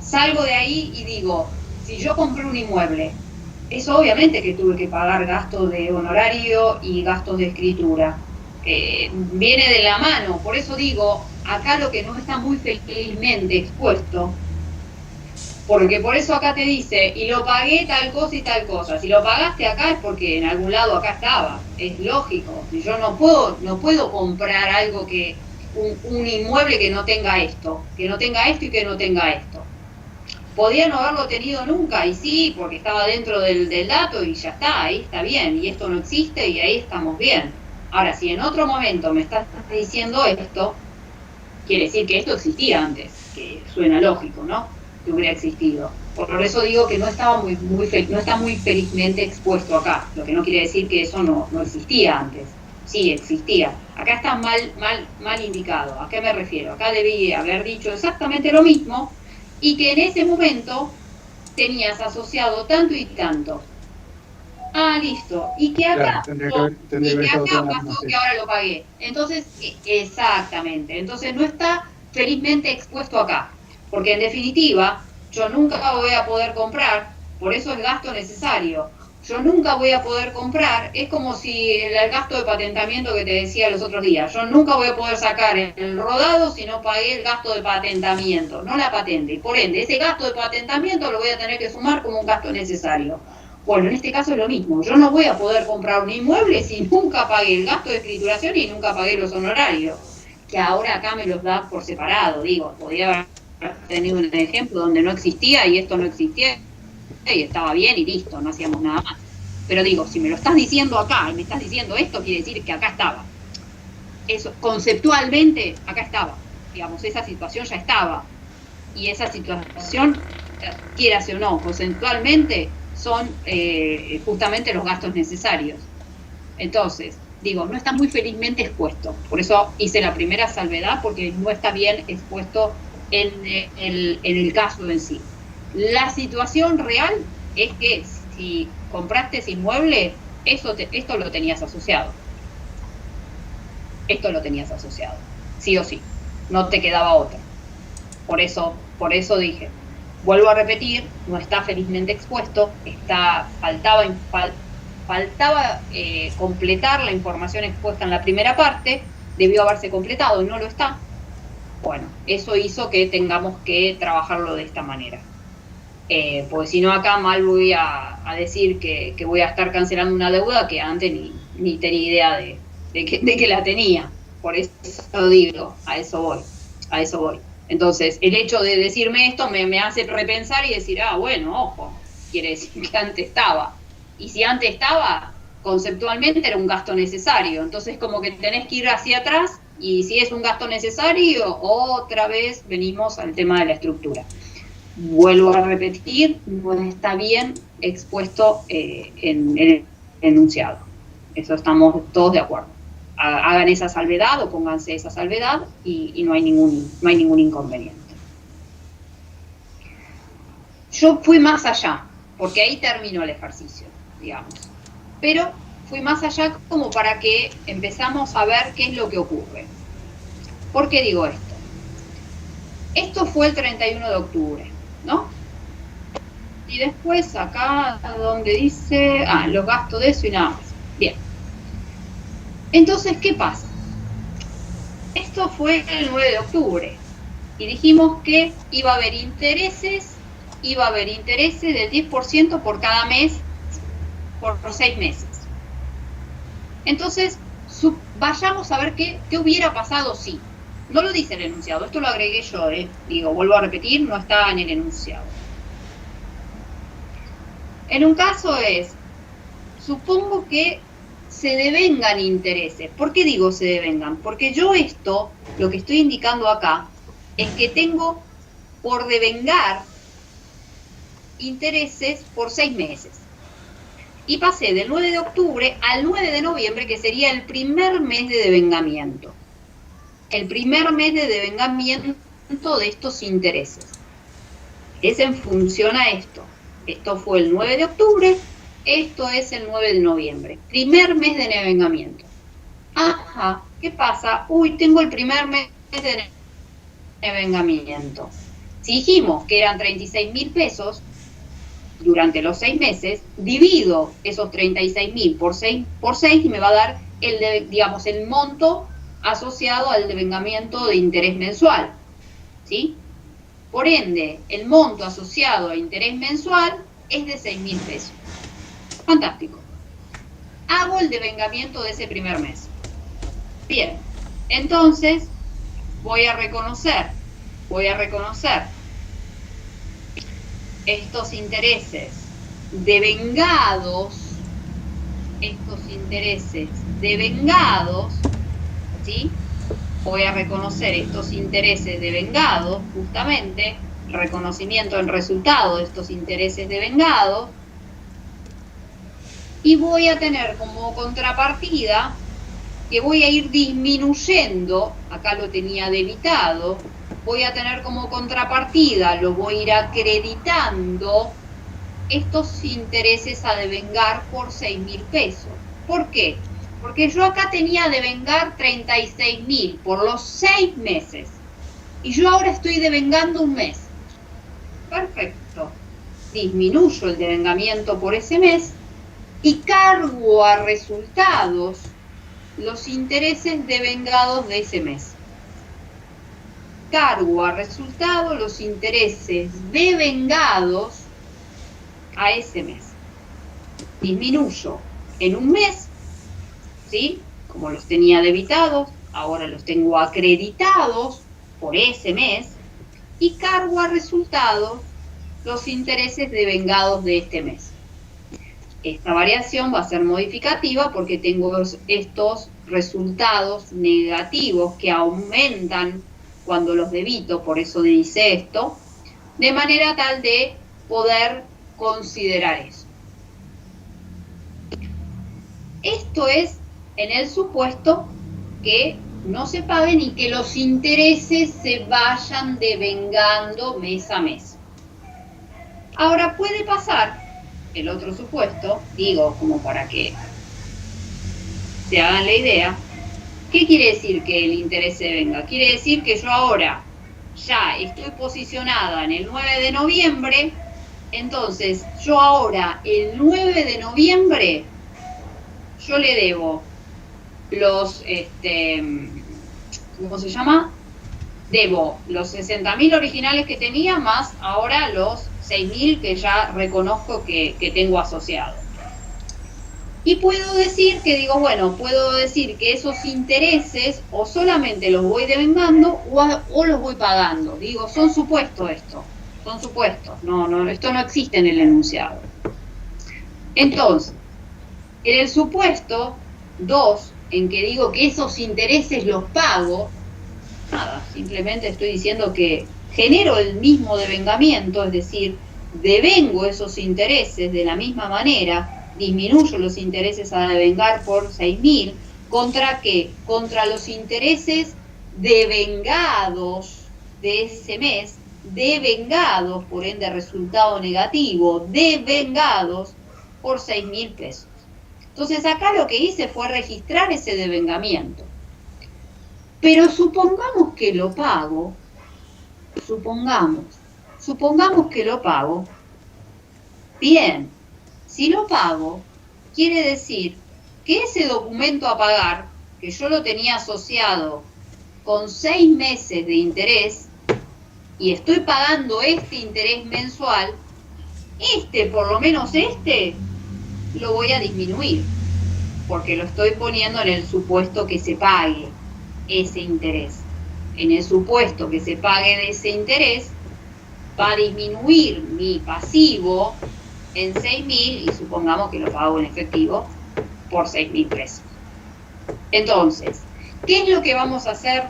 Salgo de ahí y digo, si yo compré un inmueble, eso obviamente que tuve que pagar gastos de honorario y gastos de escritura. Viene de la mano, por eso digo, acá lo que no está muy felizmente expuesto, porque por eso acá te dice, y lo pagué tal cosa y tal cosa. Si lo pagaste acá es porque en algún lado acá estaba, es lógico. Si yo no puedo comprar algo que un inmueble que no tenga esto y que no tenga esto. Podía no haberlo tenido nunca, y sí, porque estaba dentro del dato y ya está, ahí está bien, y esto no existe y ahí estamos bien. Ahora, si en otro momento me estás diciendo esto, quiere decir que esto existía antes, que suena lógico, ¿no? que hubiera existido. Por eso digo que no estaba no está muy felizmente expuesto acá, lo que no quiere decir que eso no existía antes. Sí, existía. Acá está mal indicado. ¿A qué me refiero? Acá debía haber dicho exactamente lo mismo y que en ese momento tenías asociado tanto y tanto. Ah, listo. Y que acá, Claro, tendría que haber estado pasó que ahora lo pagué. Entonces, exactamente. Entonces no está felizmente expuesto acá. Porque en definitiva, yo nunca voy a poder comprar, por eso es gasto necesario. Yo nunca voy a poder comprar, es como si el gasto de patentamiento que te decía los otros días, yo nunca voy a poder sacar el rodado si no pagué el gasto de patentamiento, no la patente. Y por ende, ese gasto de patentamiento lo voy a tener que sumar como un gasto necesario. Bueno, en este caso es lo mismo, yo no voy a poder comprar un inmueble si nunca pagué el gasto de escrituración y nunca pagué los honorarios, que ahora acá me los da por separado, digo, podría haber tenido un ejemplo donde no existía y esto no existía y estaba bien y listo, no hacíamos nada más. Pero digo, si me lo estás diciendo acá y me estás diciendo esto, quiere decir que acá estaba. Eso, conceptualmente, acá estaba. Digamos, esa situación ya estaba. Y esa situación, quieras o no, conceptualmente, son justamente los gastos necesarios. Entonces, digo, no está muy felizmente expuesto. Por eso hice la primera salvedad, porque no está bien expuesto en el caso en sí. La situación real es que si compraste ese inmueble, esto lo tenías asociado. Esto lo tenías asociado, sí o sí. No te quedaba otra. Por eso dije, vuelvo a repetir, no está felizmente expuesto, faltaba completar la información expuesta en la primera parte, debió haberse completado y no lo está. Bueno, eso hizo que tengamos que trabajarlo de esta manera. Porque si no acá mal voy a decir que voy a estar cancelando una deuda que antes ni tenía idea de que la tenía. Por eso digo, a eso voy. Entonces, el hecho de decirme esto me hace repensar y decir, bueno, ojo, quiere decir que antes estaba. Y si antes estaba, conceptualmente era un gasto necesario. Entonces, como que tenés que ir hacia atrás y si es un gasto necesario, otra vez venimos al tema de la estructura. Vuelvo a repetir, no está bien expuesto en el enunciado. Eso estamos todos de acuerdo. Hagan esa salvedad o pónganse esa salvedad y no hay ningún inconveniente. Yo fui más allá, porque ahí terminó el ejercicio, digamos. Pero fui más allá como para que empezamos a ver qué es lo que ocurre. ¿Por qué digo esto? Esto fue el 31 de octubre. ¿No? Y después acá donde dice, los gastos de eso y nada más. Bien. Entonces, ¿qué pasa? Esto fue el 9 de octubre y dijimos que iba a haber intereses del 10% por cada mes por 6 meses. Entonces, vayamos a ver qué hubiera pasado si. No lo dice el enunciado, esto lo agregué yo, digo, vuelvo a repetir, no está en el enunciado. En un caso supongo que se devengan intereses. ¿Por qué digo se devengan? Porque yo esto, lo que estoy indicando acá, es que tengo por devengar intereses por 6 meses. Y pasé del 9 de octubre al 9 de noviembre, que sería el primer mes de devengamiento. El primer mes de devengamiento de estos intereses. Es en función a esto. Esto fue el 9 de octubre, esto es el 9 de noviembre. Primer mes de devengamiento. Ajá, ¿qué pasa? Tengo el primer mes de devengamiento. Si dijimos que eran 36.000 pesos durante los 6 meses, divido esos 36.000 por 6 y me va a dar el monto asociado al devengamiento de interés mensual, ¿sí? Por ende, el monto asociado a interés mensual es de 6.000 pesos. Fantástico. Hago el devengamiento de ese primer mes. Bien, entonces voy a reconocer estos intereses devengados, ¿sí? Voy a reconocer estos intereses devengados justamente reconocimiento en resultado de estos intereses devengados, y voy a tener como contrapartida que voy a ir disminuyendo, acá lo tenía debitado, voy a tener como contrapartida, lo voy a ir acreditando, estos intereses a devengar por 6.000 pesos. ¿Por qué? Porque yo acá tenía a devengar 36.000 por los 6 meses, y yo ahora estoy devengando un mes. Perfecto. Disminuyo el devengamiento por ese mes y cargo a resultados los intereses devengados de ese mes. Cargo a resultado los intereses devengados a ese mes. Disminuyo en un mes, ¿sí? Como los tenía debitados, ahora los tengo acreditados por ese mes, y cargo a resultados los intereses devengados de este mes. Esta variación va a ser modificativa porque tengo estos resultados negativos que aumentan cuando los debito, por eso dice esto, de manera tal de poder considerar eso. Esto es en el supuesto que no se paguen y que los intereses se vayan devengando mes a mes. Ahora puede pasar el otro supuesto, digo como para que se hagan la idea. ¿Qué quiere decir que el interés se devenga? Quiere decir que yo ahora ya estoy posicionada en el 9 de noviembre, entonces yo ahora el 9 de noviembre yo le debo los, ¿cómo se llama? Debo los 60.000 originales que tenía, más ahora los 6.000 que ya reconozco que tengo asociados. Y puedo decir que puedo decir que esos intereses o solamente los voy devengando o los voy pagando. Digo, son supuestos esto, son supuestos, esto no existe en el enunciado. Entonces, en el supuesto 2, en que digo que esos intereses los pago, nada, simplemente estoy diciendo que genero el mismo devengamiento, es decir, devengo esos intereses de la misma manera, disminuyo los intereses a devengar por 6.000, ¿contra qué? Contra los intereses devengados de ese mes, devengados, por ende resultado negativo, devengados por 6.000 pesos. Entonces acá lo que hice fue registrar ese devengamiento. Pero supongamos que lo pago, supongamos que lo pago, bien, si lo pago, quiere decir que ese documento a pagar, que yo lo tenía asociado con 6 meses de interés, y estoy pagando este interés mensual, por lo menos lo voy a disminuir, porque lo estoy poniendo en el supuesto que se pague ese interés. En el supuesto que se pague de ese interés, va a disminuir mi pasivo en 6.000 y supongamos que lo pago en efectivo por 6.000 pesos. Entonces, ¿qué es lo que vamos a hacer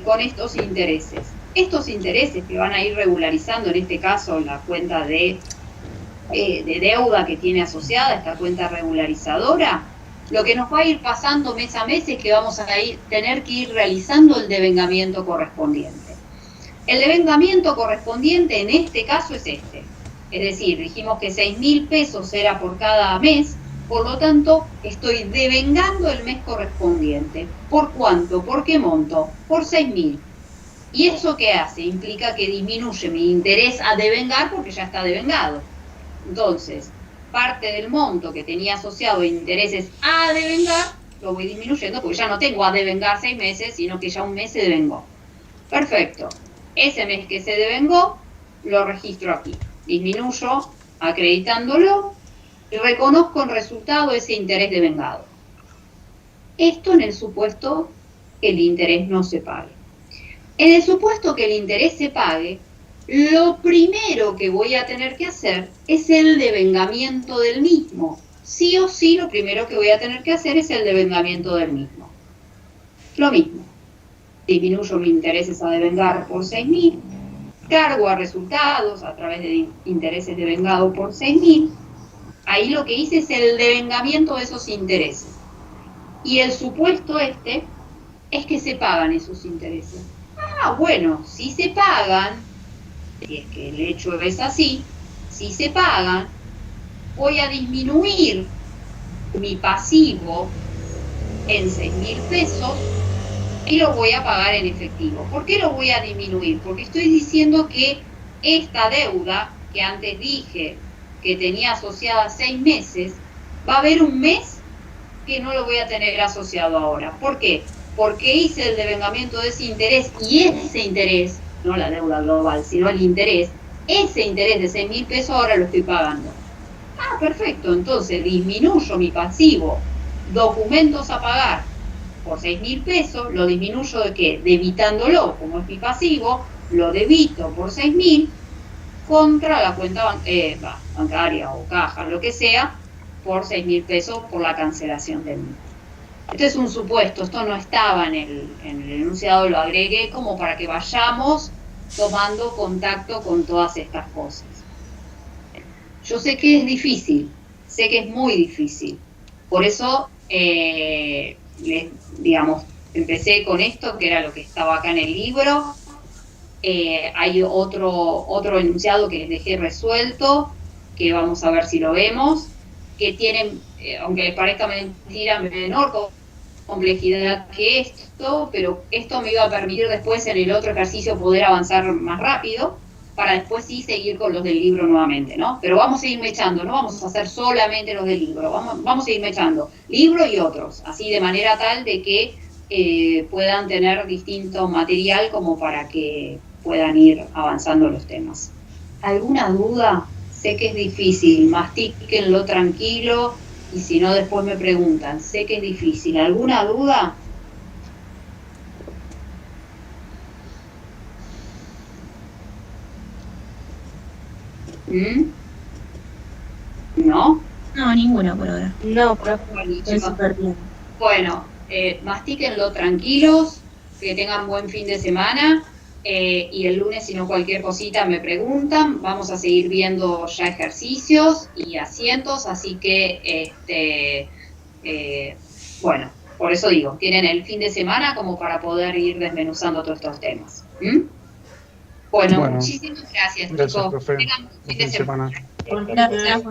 con estos intereses? Estos intereses que van a ir regularizando, en este caso, la cuenta de deuda que tiene asociada esta cuenta regularizadora, lo que nos va a ir pasando mes a mes es que vamos a tener que ir realizando el devengamiento correspondiente. El devengamiento correspondiente en este caso es este. Es decir, dijimos que 6.000 pesos era por cada mes, por lo tanto estoy devengando el mes correspondiente. ¿Por cuánto? ¿Por qué monto? Por 6.000. ¿Y eso qué hace? Implica que disminuye mi interés a devengar porque ya está devengado. Entonces, parte del monto que tenía asociado a intereses a devengar, lo voy disminuyendo porque ya no tengo a devengar 6 meses, sino que ya un mes se devengó. Perfecto. Ese mes que se devengó, lo registro aquí. Disminuyo acreditándolo y reconozco en resultado ese interés devengado. Esto en el supuesto que el interés no se pague. En el supuesto que el interés se pague, lo primero que voy a tener que hacer es el devengamiento del mismo. Sí o sí, lo primero que voy a tener que hacer es el devengamiento del mismo. Lo mismo. Disminuyo mis intereses a devengar por 6.000 cargo a resultados a través de intereses devengados por 6.000, ahí lo que hice es el devengamiento de esos intereses. Y el supuesto es que se pagan esos intereses. Ah, bueno, si se pagan, si es que el hecho es así, si se pagan, voy a disminuir mi pasivo en 6.000 pesos y lo voy a pagar en efectivo. ¿Por qué lo voy a disminuir? Porque estoy diciendo que esta deuda, que antes dije que tenía asociada 6 meses, va a haber un mes que no lo voy a tener asociado ahora. ¿Por qué? Porque hice el devengamiento de ese interés, y ese interés, no la deuda global, sino el interés, ese interés de 6.000 pesos ahora lo estoy pagando. Ah, perfecto, entonces disminuyo mi pasivo, documentos a pagar por 6.000 pesos, lo disminuyo ¿de qué? Debitándolo, como es mi pasivo, lo debito por 6.000 contra la cuenta bancaria o caja, lo que sea, por 6.000 pesos por la cancelación del mismo. Esto es un supuesto, esto no estaba en el enunciado, lo agregué como para que vayamos tomando contacto con todas estas cosas. Yo sé que es difícil, sé que es muy difícil, por eso, digamos, empecé con esto, que era lo que estaba acá en el libro. Hay otro enunciado que les dejé resuelto, que vamos a ver si lo vemos, que tienen, aunque les parezca mentira, menor complejidad que esto, pero esto me iba a permitir después en el otro ejercicio poder avanzar más rápido, para después sí seguir con los del libro nuevamente, ¿no? Pero vamos a ir mechando, no vamos a hacer solamente los del libro, vamos a ir mechando libro y otros, así de manera tal de que puedan tener distinto material como para que puedan ir avanzando los temas. ¿Alguna duda? Sé que es difícil, mastíquenlo tranquilo y si no después me preguntan. Sé que es difícil. ¿Alguna duda? ¿No? No, ninguna por ahora. No, profe. Estoy súper bien. Bueno, mastíquenlo tranquilos, que tengan buen fin de semana. Y el lunes, si no cualquier cosita, me preguntan. Vamos a seguir viendo ya ejercicios y asientos, así que, bueno, por eso digo, tienen el fin de semana como para poder ir desmenuzando todos estos temas. Bueno, muchísimas gracias, chicos. Profe. Tengan un fin de semana. Gracias.